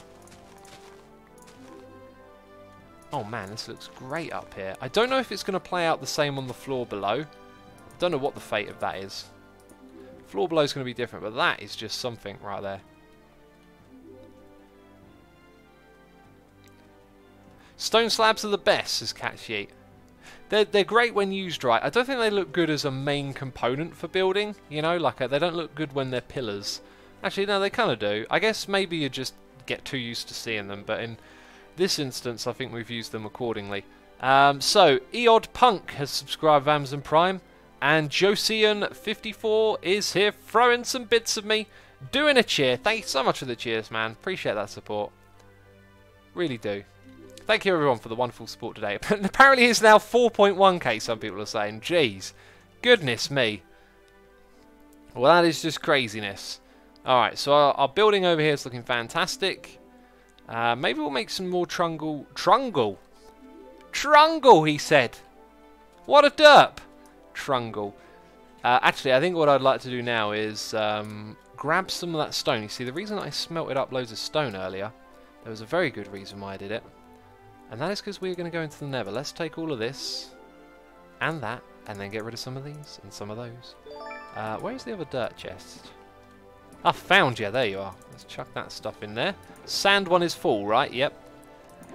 Oh man, this looks great up here. I don't know if it's going to play out the same on the floor below. Don't know what the fate of that is. Floor below is going to be different, but that is just something right there. Stone slabs are the best, says Catchy. They're great when used right. I don't think they look good as a main component for building. You know, like they don't look good when they're pillars. Actually, no, they kind of do. I guess maybe you just get too used to seeing them, but in this instance, I think we've used them accordingly. So, Eod Punk has subscribed to Amazon Prime, and Josian54 is here throwing some bits of me, doing a cheer. Thank you so much for the cheers, man. Appreciate that support. Really do. Thank you, everyone, for the wonderful support today. Apparently, it's now 4.1k, some people are saying. Jeez. Goodness me. Well, that is just craziness. Alright, so our building over here is looking fantastic. Maybe we'll make some more Trungle. Trungle, he said. What a derp. Trungle. Actually, I think what I'd like to do now is grab some of that stone. You see, the reason I smelted up loads of stone earlier, there was a very good reason why I did it. And that is because we're going to go into the Nether. Let's take all of this and that, and then get rid of some of these and some of those. Where's the other dirt chest? I found you. There you are. Let's chuck that stuff in there. Sand one is full, right? Yep.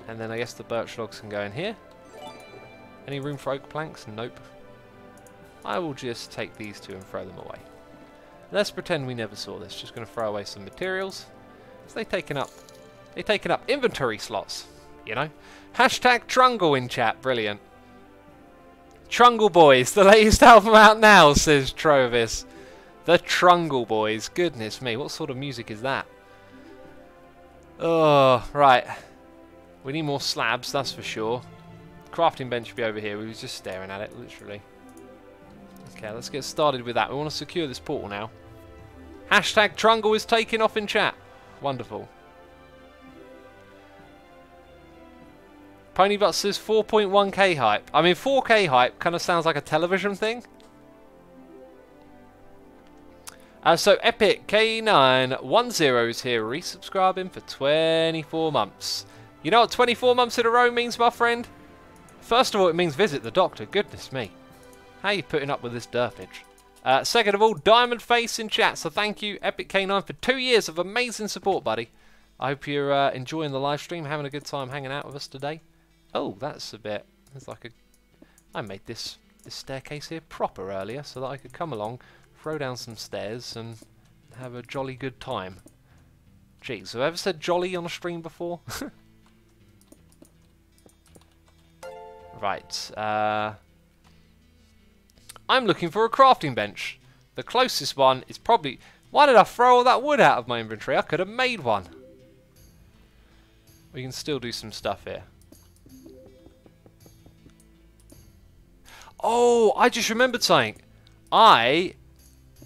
And then I guess the birch logs can go in here. Any room for oak planks? Nope. I will just take these two and throw them away. Let's pretend we never saw this. Just going to throw away some materials. So they've taken up inventory slots, you know. Hashtag Trungle in chat. Brilliant. Trungle Boys, the latest album out now, says Trovis. The Trungle Boys. Goodness me, what sort of music is that? Oh, right. We need more slabs, that's for sure. Crafting bench should be over here. We were just staring at it, literally. Okay, let's get started with that. We want to secure this portal now. Hashtag Trungle is taking off in chat. Wonderful. Ponybutt says 4.1k hype. I mean, 4k hype kind of sounds like a television thing. So Epic K910 is here resubscribing for 24 months. You know what 24 months in a row means, my friend? First of all, it means visit the doctor. Goodness me. How are you putting up with this derpage? Second of all, Diamond Face in chat. So thank you, Epic K9, for 2 years of amazing support, buddy. I hope you're enjoying the live stream, having a good time hanging out with us today. Oh, that's a bit... There's like a... I made this staircase here proper earlier so that I could come along, throw down some stairs and have a jolly good time. Jeez, have I ever said jolly on a stream before? Right, I'm looking for a crafting bench. The closest one is probably... Why did I throw all that wood out of my inventory? I could have made one. We can still do some stuff here. Oh, I just remembered something. I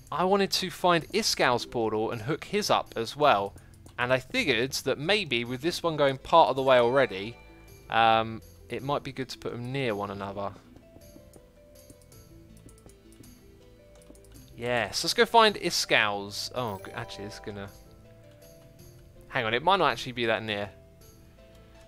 wanted to find Iskal's portal and hook his up as well. And I figured that maybe with this one going part of the way already, it might be good to put them near one another. Yes, let's go find Iskal's. Oh, actually, it's gonna... Hang on, it might not actually be that near.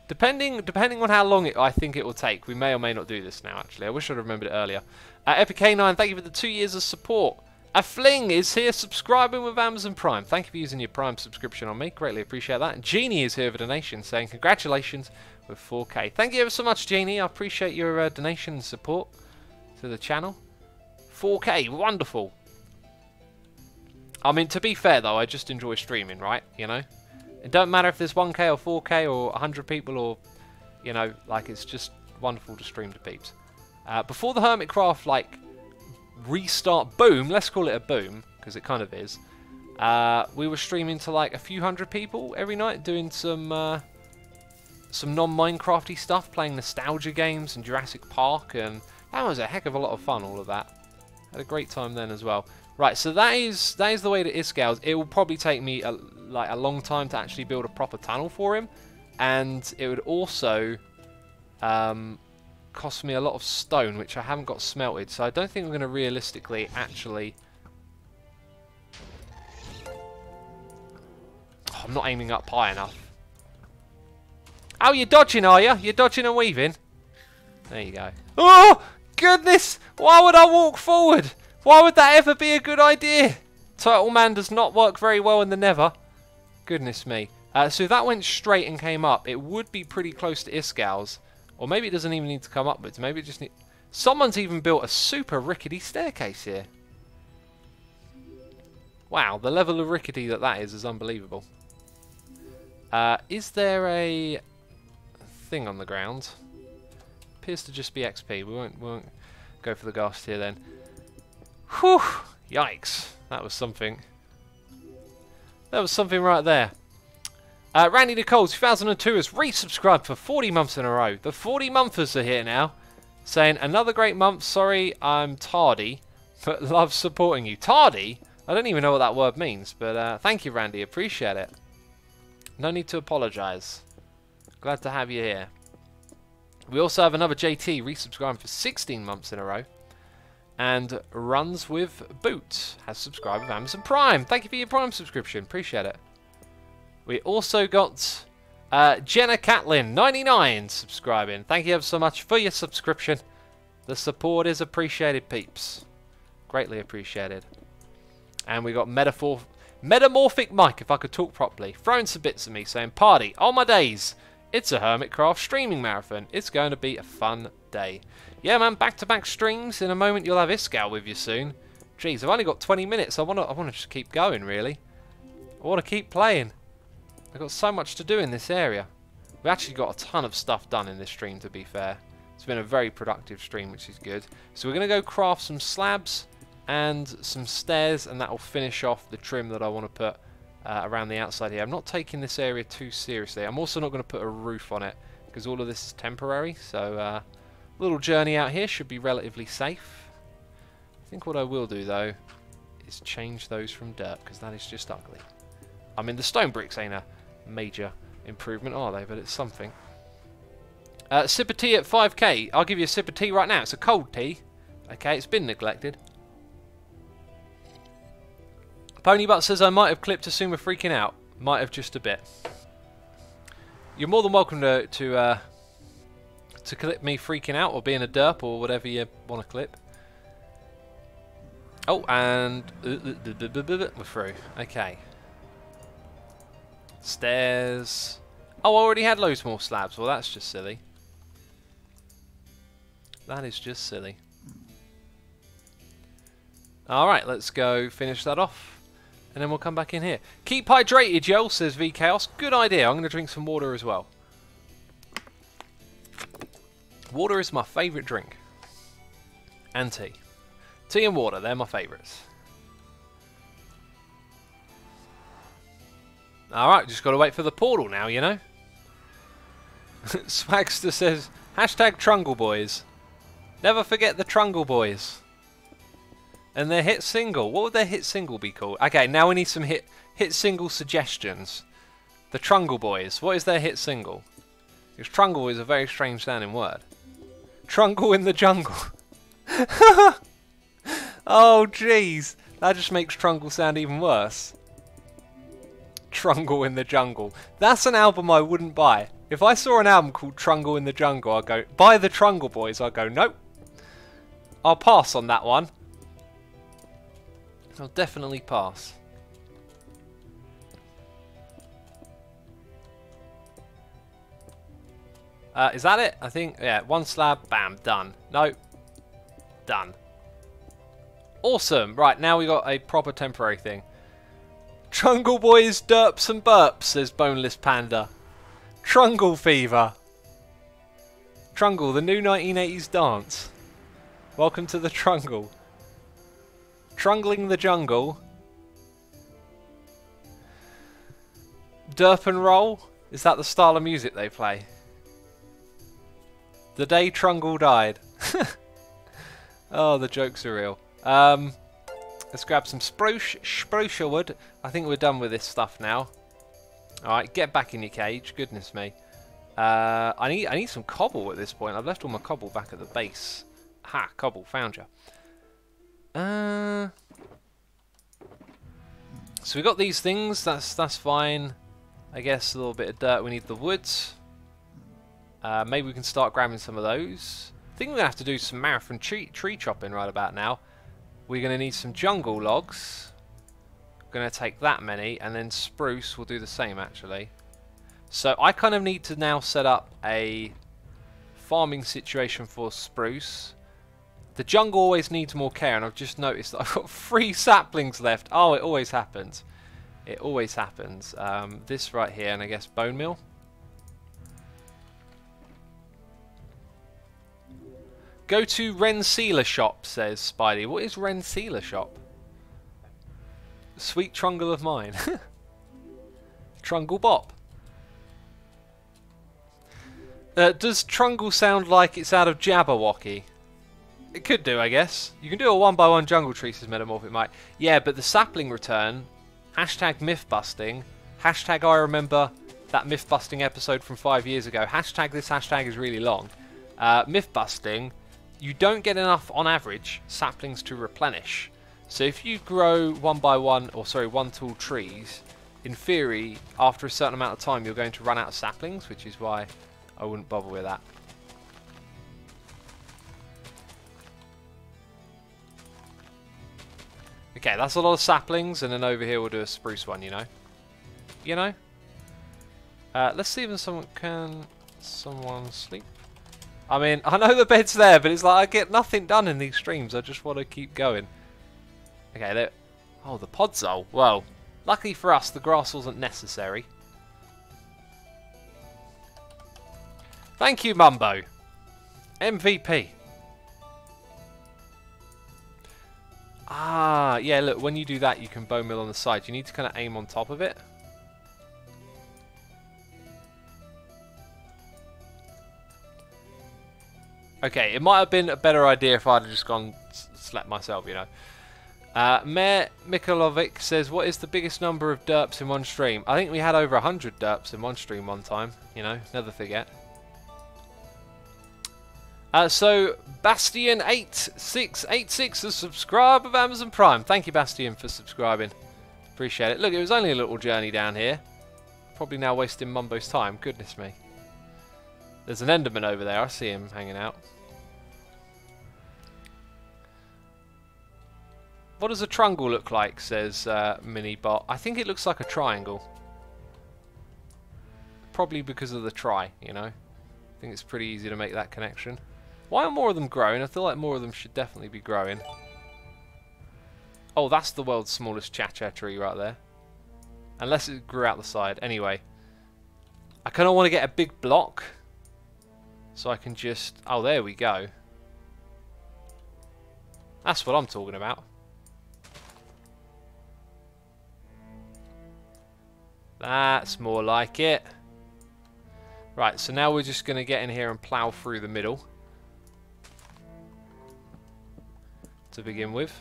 Depending on how long I think it will take, we may or may not do this now, actually. I wish I'd remembered it earlier. Epic K9, thank you for the 2 years of support. A Fling is here subscribing with Amazon Prime. Thank you for using your Prime subscription on me. Greatly appreciate that. And Jeannie is here with a donation saying congratulations with 4K. Thank you ever so much, Jeannie. I appreciate your donation and support to the channel. 4K, wonderful. I mean, to be fair, though, I just enjoy streaming, right? You know? It don't matter if there's 1K or 4K or 100 people or, you know, like, it's just wonderful to stream to peeps. Before the Hermitcraft, like, restart boom, let's call it a boom, because it kind of is, we were streaming to, like, a few hundred people every night, doing some non-Minecrafty stuff, playing nostalgia games and Jurassic Park, and that was a heck of a lot of fun, all of that. Had a great time then as well. Right, so that is the way to Iskal's. It will probably take me a long time to actually build a proper tunnel for him, and it would also cost me a lot of stone, which I haven't got smelted. So I don't think we're going to realistically actually... Oh, I'm not aiming up high enough. Oh, you're dodging, are you? You're dodging and weaving. There you go. Oh, goodness! Why would I walk forward? Why would that ever be a good idea? Turtle Man does not work very well in the Nether. Goodness me. So if that went straight and came up, it would be pretty close to Iskal's. Or maybe it doesn't even need to come upwards. Maybe it just need... Someone's even built a super rickety staircase here. Wow, the level of rickety that is unbelievable. Is there a thing on the ground? Appears to just be XP. We won't go for the ghast here then. Whew! Yikes. That was something. That was something right there. Randy Nicole 2002 has resubscribed for 40 months in a row. The 40-monthers are here now, saying, another great month. Sorry I'm tardy, but love supporting you. Tardy? I don't even know what that word means, but thank you, Randy. Appreciate it. No need to apologise. Glad to have you here. We also have another JT resubscribing for 16 months in a row. And Runs with Boot has subscribed with Amazon Prime. Thank you for your Prime subscription. Appreciate it. We also got Jenna Catlin 99 subscribing. Thank you ever so much for your subscription. The support is appreciated, peeps. Greatly appreciated. And we got Metamorphic Mike, if I could talk properly, throwing some bits at me saying, party, all my days. It's a Hermitcraft streaming marathon. It's going to be a fun day. Yeah, man, back-to-back streams. In a moment, you'll have Iskal with you soon. Jeez, I've only got 20 minutes. I want to just keep going, really. I want to keep playing. I've got so much to do in this area. We actually got a ton of stuff done in this stream, to be fair. It's been a very productive stream, which is good. So we're going to go craft some slabs and some stairs, and that will finish off the trim that I want to put around the outside here. I'm not taking this area too seriously. I'm also not going to put a roof on it, because all of this is temporary. So little journey out here should be relatively safe. I think what I will do, though, is change those from dirt, because that is just ugly. I mean, the stone bricks ain't a major improvement, are they? But it's something. Sip of tea at 5k. I'll give you a sip of tea right now. It's a cold tea. Okay, it's been neglected. Ponybutt says I might have clipped Asuma freaking out. Might have just a bit. You're more than welcome to clip me freaking out or being a derp or whatever you want to clip. Oh, and we're through. Okay. Stairs. Oh, I already had loads more slabs. Well, that's just silly. That is just silly. Alright, let's go finish that off. And then we'll come back in here. Keep hydrated, Joel, says VChaos. Good idea. I'm going to drink some water as well. Water is my favourite drink. And tea. Tea and water, they're my favourites. Alright, just got to wait for the portal now, you know. Swagster says, hashtag Trungle Boys. Never forget the Trungle Boys. And their hit single. What would their hit single be called? Okay, now we need some hit single suggestions. The Trungle Boys. What is their hit single? Because Trungle is a very strange sounding word. Trungle in the jungle. Oh, jeez. That just makes Trungle sound even worse. Trungle in the jungle. That's an album I wouldn't buy. If I saw an album called Trungle in the Jungle, I'd go, buy the Trungle Boys. I'd go, nope. I'll pass on that one. I'll definitely pass. Is that it? I think, yeah, one slab, bam, done. Nope. Done. Awesome. Right, now we got a proper temporary thing. Trungle Boys, derps and burps, says Boneless Panda. Trungle Fever. Trungle, the new 1980s dance. Welcome to the Trungle. Trungling the jungle. Derp and roll? Is that the style of music they play? The day Trungle died. Oh, the jokes are real. Let's grab some spruce wood. I think we're done with this stuff now. Alright, get back in your cage. Goodness me. I need some cobble at this point. I've left all my cobble back at the base. Ha, cobble, found you. So we got these things. That's fine. I guess a little bit of dirt. We need the woods. Maybe we can start grabbing some of those. I think we're gonna have to do some marathon tree chopping right about now. We're gonna need some jungle logs. Gonna take that many, and then spruce will do the same actually. So I kind of need to now set up a farming situation for spruce. The jungle always needs more care, and I've just noticed that I've got 3 saplings left. Oh, it always happens. It always happens. This right here, and I guess bone meal. Go to Rensealer shop, says Spidey. What is Rensealer shop? Sweet Trungle of mine. Trungle Bop. Does Trungle sound like it's out of Jabberwocky? It could do, I guess. You can do a 1x1 jungle tree, says Metamorphic Mike. Yeah, but the sapling return, hashtag myth busting, hashtag I remember that myth busting episode from 5 years ago, hashtag this hashtag is really long. Myth busting, you don't get enough on average saplings to replenish. So if you grow 1 tall trees, in theory, after a certain amount of time, you're going to run out of saplings, which is why I wouldn't bother with that. Okay, that's a lot of saplings, and then over here we'll do a spruce one, you know? You know? Let's see if someone sleep? I mean, I know the bed's there, but it's like I get nothing done in these streams. I just want to keep going. Okay, there. Oh, the podzol. Well, luckily for us, the grass wasn't necessary. Thank you, Mumbo. MVP. Ah, yeah, look, when you do that, you can bone meal on the side. You need to kind of aim on top of it. Okay, it might have been a better idea if I'd just gone slept myself, you know. Mayor Mikalovic says, what is the biggest number of derps in one stream? I think we had over 100 derps in one stream one time, you know, never forget. So, Bastion8686 has subscribed with Amazon Prime. Thank you, Bastion, for subscribing. Appreciate it. Look, it was only a little journey down here. Probably now wasting Mumbo's time. Goodness me. There's an Enderman over there. I see him hanging out. What does a trungle look like, says Minibot. I think it looks like a triangle. Probably because of the try, you know. I think it's pretty easy to make that connection. Why are more of them growing? I feel like more of them should definitely be growing. Oh, that's the world's smallest cha-cha tree right there. Unless it grew out the side. Anyway. I kind of want to get a big block. So I can just... Oh, there we go. That's what I'm talking about. That's more like it. Right, so now we're just going to get in here and plough through the middle. To begin with.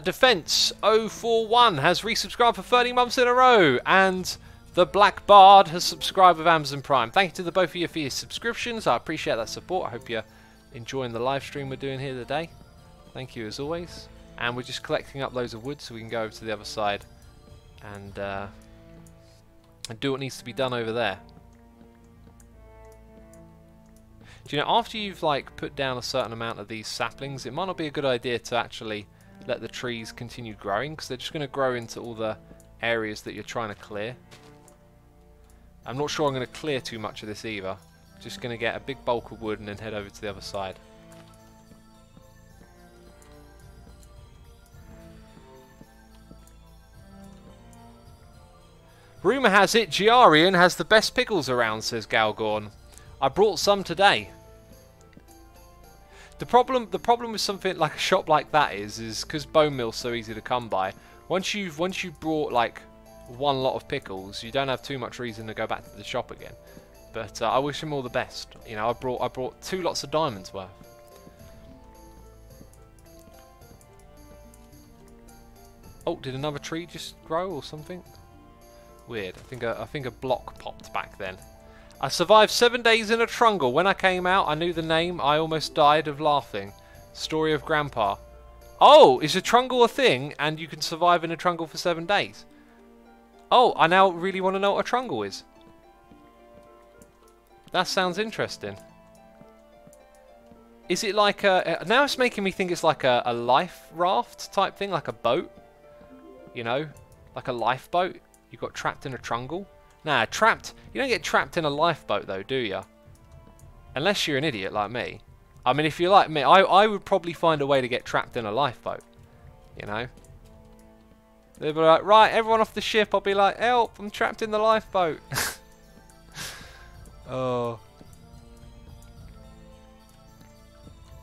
Defense 041 has resubscribed for 30 months in a row, and the Black Bard has subscribed with Amazon Prime. Thank you to the both of you for your subscriptions. I appreciate that support. I hope you're enjoying the live stream we're doing here today. Thank you as always. And we're just collecting up loads of wood so we can go over to the other side and do what needs to be done over there. Do you know, after you've like put down a certain amount of these saplings, it might not be a good idea to actually let the trees continue growing, because they're just going to grow into all the areas that you're trying to clear. I'm not sure I'm going to clear too much of this either. Just going to get a big bulk of wood and then head over to the other side. Rumour has it Giarian has the best pickles around, says Galgorn. I brought some today. The problem with something like a shop like that is because bone meal's so easy to come by. Once you've brought like one lot of pickles, you don't have too much reason to go back to the shop again. But I wish him all the best. You know, I brought 2 lots of diamonds worth. Oh, did another tree just grow or something? Weird. I think a block popped back then. I survived 7 days in a trungle. When I came out, I knew the name. I almost died of laughing. Story of Grandpa. Oh, is a trungle a thing, and you can survive in a trungle for 7 days? Oh, I now really want to know what a trungle is. That sounds interesting. Is it like a... Now it's making me think it's like a life raft type thing, like a boat. You know, like a lifeboat. You got trapped in a trungle. Nah, trapped... You don't get trapped in a lifeboat though, do ya? Unless you're an idiot like me. I mean, if you're like me, I would probably find a way to get trapped in a lifeboat. You know? They'd be like, right, everyone off the ship. I'll be like, help, I'm trapped in the lifeboat. Oh.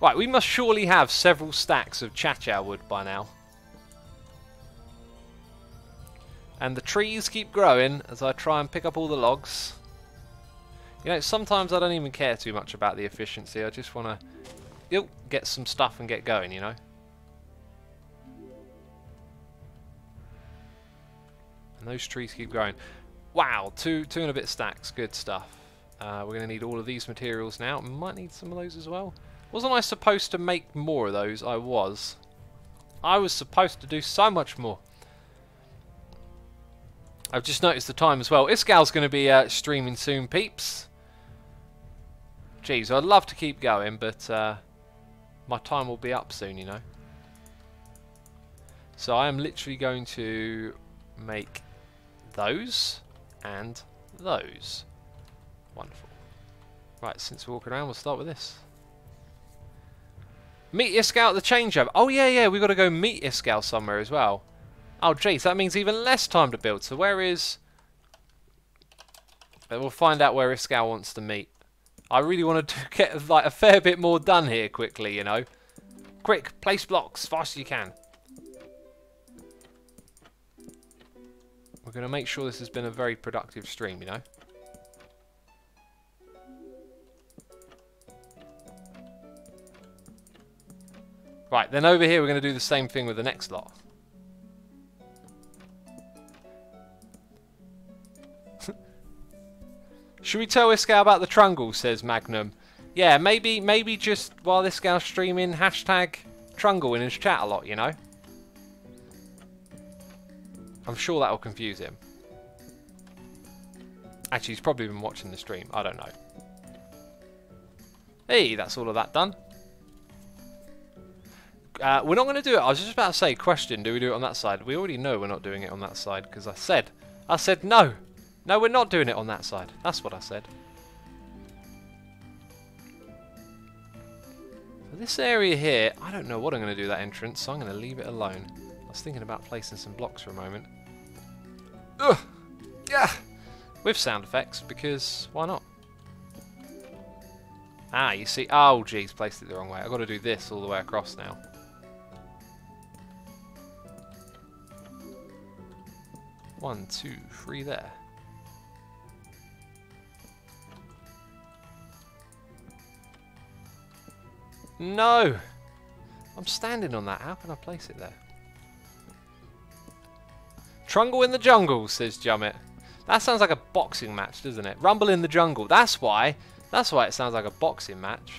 Right, we must surely have several stacks of cha-cha wood by now. And the trees keep growing as I try and pick up all the logs. You know, sometimes I don't even care too much about the efficiency. I just want to get some stuff and get going, you know. And those trees keep growing. Wow, two and a bit stacks. Good stuff. We're going to need all of these materials now. Might need some of those as well. Wasn't I supposed to make more of those? I was. I was supposed to do so much more. I've just noticed the time as well. Isgal's going to be streaming soon, peeps. Jeez, I'd love to keep going, but my time will be up soon, you know. So I am literally going to make those and those. Wonderful. Right, since we're walking around, we'll start with this. Meet Isgal at the changeover. Oh, yeah, we've got to go meet Isgal somewhere as well. Oh, jeez, that means even less time to build. So where is... We'll find out where Isgal wants to meet. I really want to get like a fair bit more done here quickly, you know. Quick, place blocks, fast as you can. We're going to make sure this has been a very productive stream, you know. Right, then over here we're going to do the same thing with the next lot. Should we tell Isgal about the trungle, says Magnum. Yeah, maybe just while Isgal's streaming, hashtag trungle in his chat a lot, you know? I'm sure that'll confuse him. Actually, he's probably been watching the stream. I don't know. Hey, that's all of that done. We're not going to do it. I was just about to say, question, do we do it on that side? We already know we're not doing it on that side because I said no. No, we're not doing it on that side. That's what I said. So this area here, I don't know what I'm going to do with that entrance, so I'm going to leave it alone. I was thinking about placing some blocks for a moment. Ugh! Yeah! With sound effects, because why not? Ah, you see, oh geez, placed it the wrong way. I've got to do this all the way across now. One, two, three there. No! I'm standing on that. How can I place it there? Trungle in the jungle, says Jummit. That sounds like a boxing match, doesn't it? Rumble in the jungle. That's why it sounds like a boxing match.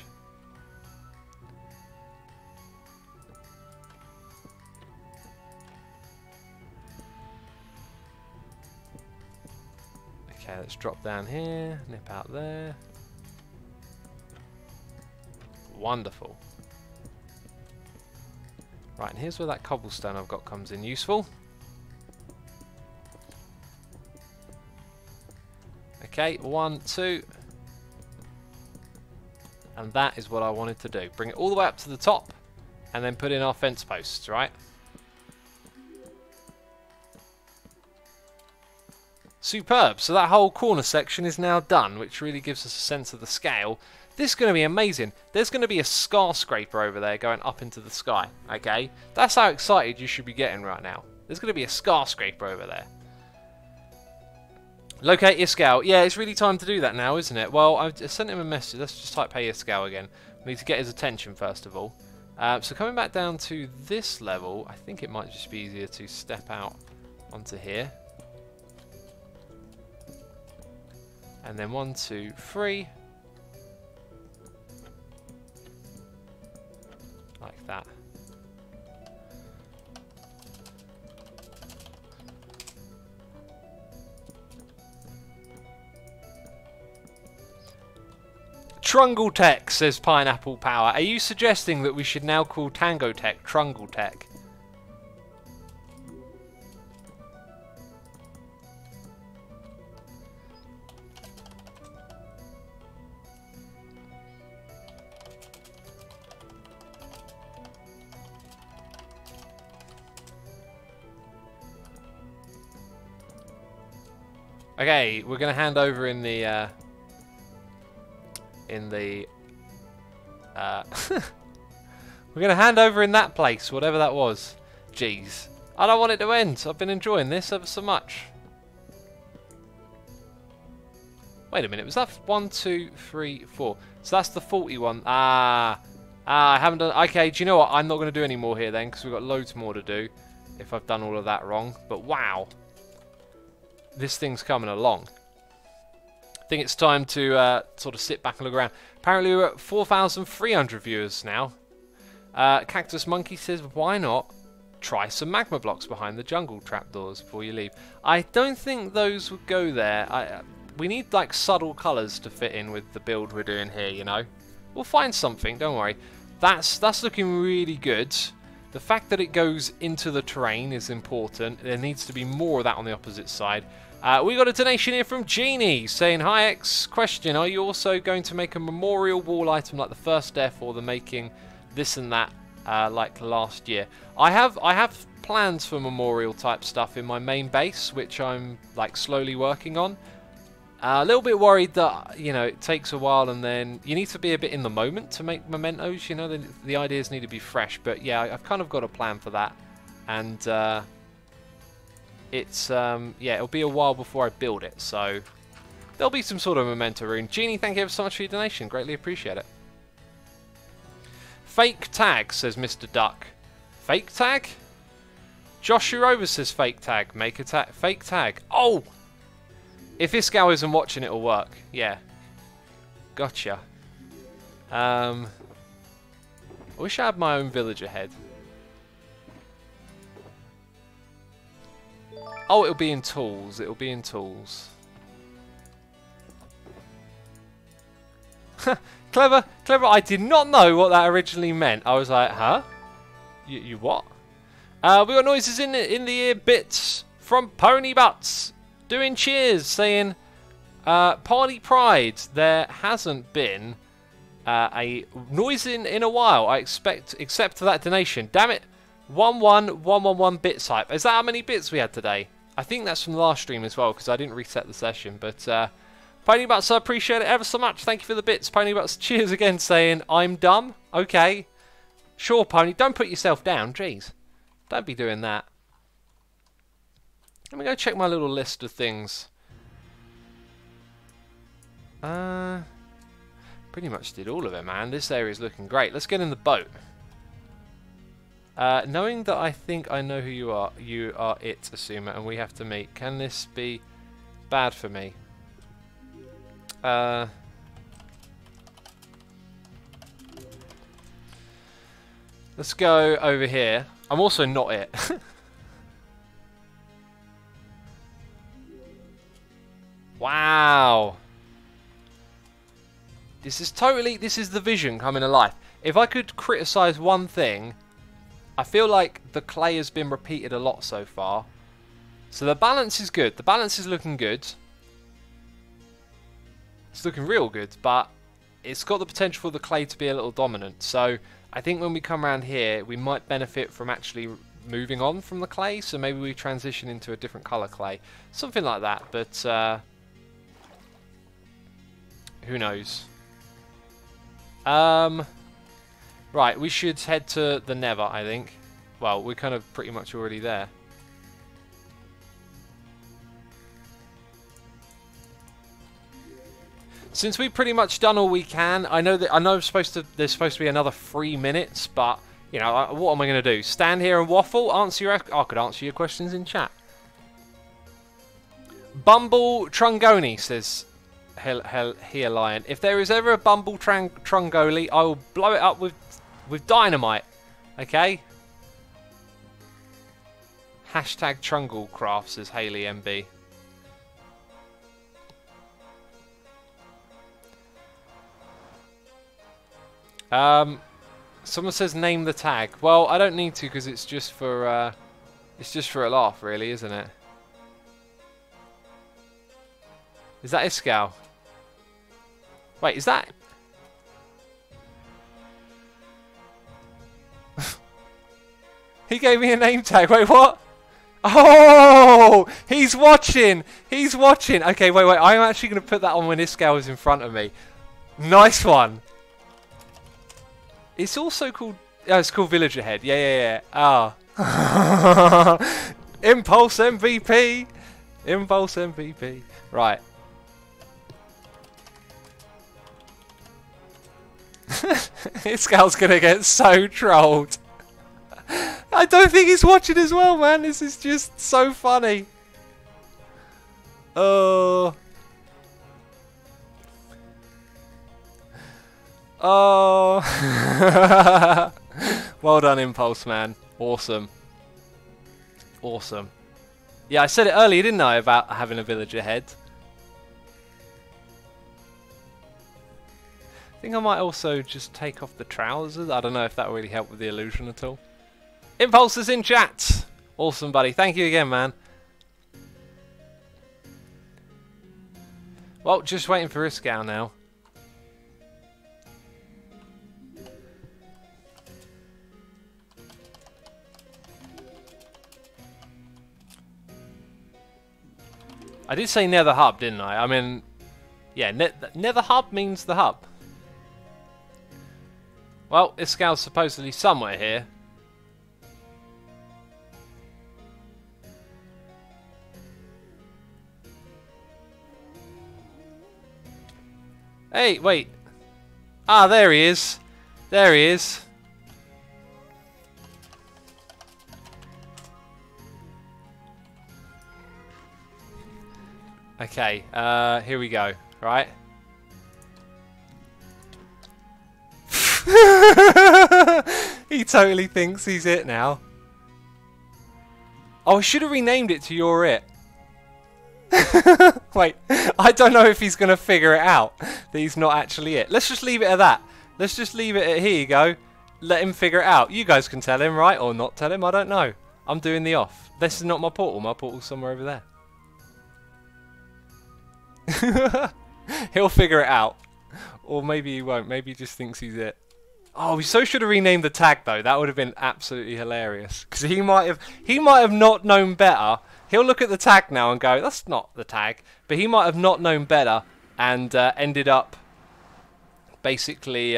Okay, let's drop down here, nip out there. Wonderful. Right, and here's where that cobblestone I've got comes in useful. Okay, 1, 2. And that is what I wanted to do. Bring it all the way up to the top and then put in our fence posts, right? Superb. So that whole corner section is now done, which really gives us a sense of the scale. This is going to be amazing. There's going to be a skyscraper over there going up into the sky, okay? That's how excited you should be getting right now. There's going to be a skyscraper over there. Locate your scale. Yeah, it's really time to do that now, isn't it? Well, I sent him a message. Let's just type hey your scale again. We need to get his attention first of all. So coming back down to this level, I think it might just be easier to step out onto here. And then 1, 2, 3. Like that. Trungle Tech, says Pineapple Power. Are you suggesting that we should now call Tango Tech Trungle Tech? Okay, we're going to hand over in the we're going to hand over in that place, whatever that was. Jeez. I don't want it to end. I've been enjoying this ever so much. Wait a minute, was that 1, 2, 3, 4? So that's the 41. I haven't done... Okay, do you know what? I'm not going to do any more here then, because we've got loads more to do if I've done all of that wrong. But wow. This thing's coming along. I think it's time to sort of sit back and look around. Apparently we're at 4,300 viewers now. Cactus Monkey says, why not try some magma blocks behind the jungle trapdoors before you leave? I don't think those would go there. We need like subtle colours to fit in with the build we're doing here, you know. We'll find something, don't worry. That's looking really good. The fact that it goes into the terrain is important. There needs to be more of that on the opposite side. We got a donation here from Jeannie saying, hi X, question, are you also going to make a memorial wall item like the first death or the making this and that like last year? I have plans for memorial type stuff in my main base, which I'm like slowly working on. A little bit worried that, you know, it takes a while and then you need to be a bit in the moment to make mementos, you know, the ideas need to be fresh. But yeah, I've kind of got a plan for that. And it's, yeah, it'll be a while before I build it. So there'll be some sort of memento rune. Jeannie, thank you ever so much for your donation. Greatly appreciate it. Fake tag, says Mr. Duck. Fake tag? Josh Rover says fake tag. Make a tag. Fake tag. Oh! If Iskal isn't watching, it'll work. Yeah. Gotcha. I wish I had my own village ahead. Oh, it'll be in tools. It'll be in tools. Clever, clever. I did not know what that originally meant. I was like, huh? You what? We got noises in the ear bits from Pony Butts doing cheers, saying, Party Pride. There hasn't been a noise in a while. I expect, except for that donation. Damn it! 11111 bits hype. Is that how many bits we had today? I think that's from the last stream as well because I didn't reset the session. But Pony Butts, I appreciate it ever so much. Thank you for the bits, Pony Butts. Cheers again, saying I'm dumb. Okay, sure, Pony. Don't put yourself down. Jeez, don't be doing that. Let me go check my little list of things. Pretty much did all of it, man. This area is looking great. Let's get in the boat. Knowing that I think I know who you are it, Asuma, and we have to meet. Can this be bad for me? Let's go over here. I'm also not it. Wow. This is the vision coming to life. If I could criticize one thing, I feel like the clay has been repeated a lot so far. So the balance is good. The balance is looking good. It's looking real good, but it's got the potential for the clay to be a little dominant. So I think when we come around here, we might benefit from actually moving on from the clay. So maybe we transition into a different color clay. Something like that, but who knows? Right, we should head to the Nether, I think. Well, we're kind of pretty much already there. Since we've pretty much done all we can, I know there's supposed to be another 3 minutes, but you know, what am I going to do? Stand here and waffle? I could answer your questions in chat. Bumble Trungoni says, here lion. If there is ever a Bumble Trungoli, I will blow it up with dynamite. Okay. Hashtag Trunglecraft, says Haley MB. Someone says name the tag. Well, I don't need to because it's just for a laugh, really, isn't it? Is that Iskal? Wait, is that? He gave me a name tag. Wait, what? Oh, he's watching. He's watching. Okay, wait. I'm actually going to put that on when Iskal is in front of me. Nice one. It's also called... Oh, it's called Villager Head. Yeah. Ah. Impulse MVP. Impulse MVP. Right. Iskal's going to get so trolled. I don't think he's watching as well, man. This is just so funny. Oh. Oh. Well done, Impulse, man. Awesome. Awesome. Yeah, I said it earlier, didn't I, about having a villager head. I think I might also just take off the trousers. I don't know if that will really help with the illusion at all. Impulse is in chat. Awesome, buddy. Thank you again, man. Well, just waiting for Iskal now. I did say Nether Hub, didn't I? I mean, yeah, Nether Hub means the hub. Well, Iskal's supposedly somewhere here. Hey, wait. Ah, there he is. There he is. Okay, here we go. Right. He totally thinks he's it now. Oh, I should have renamed it to You're It. Wait, I don't know if he's going to figure it out that he's not actually it. Let's just leave it at that. Let's just leave it at here you go. Let him figure it out. You guys can tell him, right? Or not tell him, I don't know. I'm doing the off. This is not my portal. My portal's somewhere over there. He'll figure it out. Or maybe he won't. Maybe he just thinks he's it. Oh, we so should have renamed the tag though. That would have been absolutely hilarious. Because he might have not known better. He'll look at the tag now and go, that's not the tag. But he might have not known better and ended up basically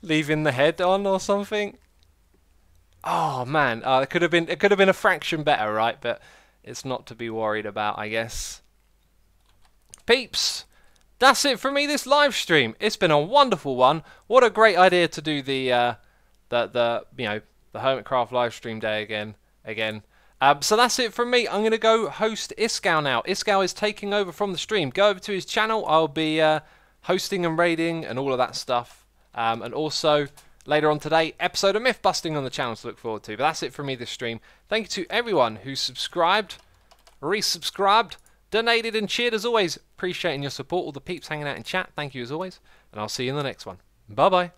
leaving the head on or something. Oh man, it could have been a fraction better, right? But it's not to be worried about, I guess. Peeps, that's it from me this live stream. It's been a wonderful one. What a great idea to do the Hermitcraft live stream day again. So that's it from me. I'm going to go host Iskow now. Iskow is taking over from the stream. Go over to his channel. I'll be hosting and raiding and all of that stuff. And also, later on today, episode of Myth Busting on the channel to look forward to. But that's it from me this stream. Thank you to everyone who subscribed, resubscribed, donated and cheered as always. Appreciating your support. All the peeps hanging out in chat. Thank you as always. And I'll see you in the next one. Bye-bye.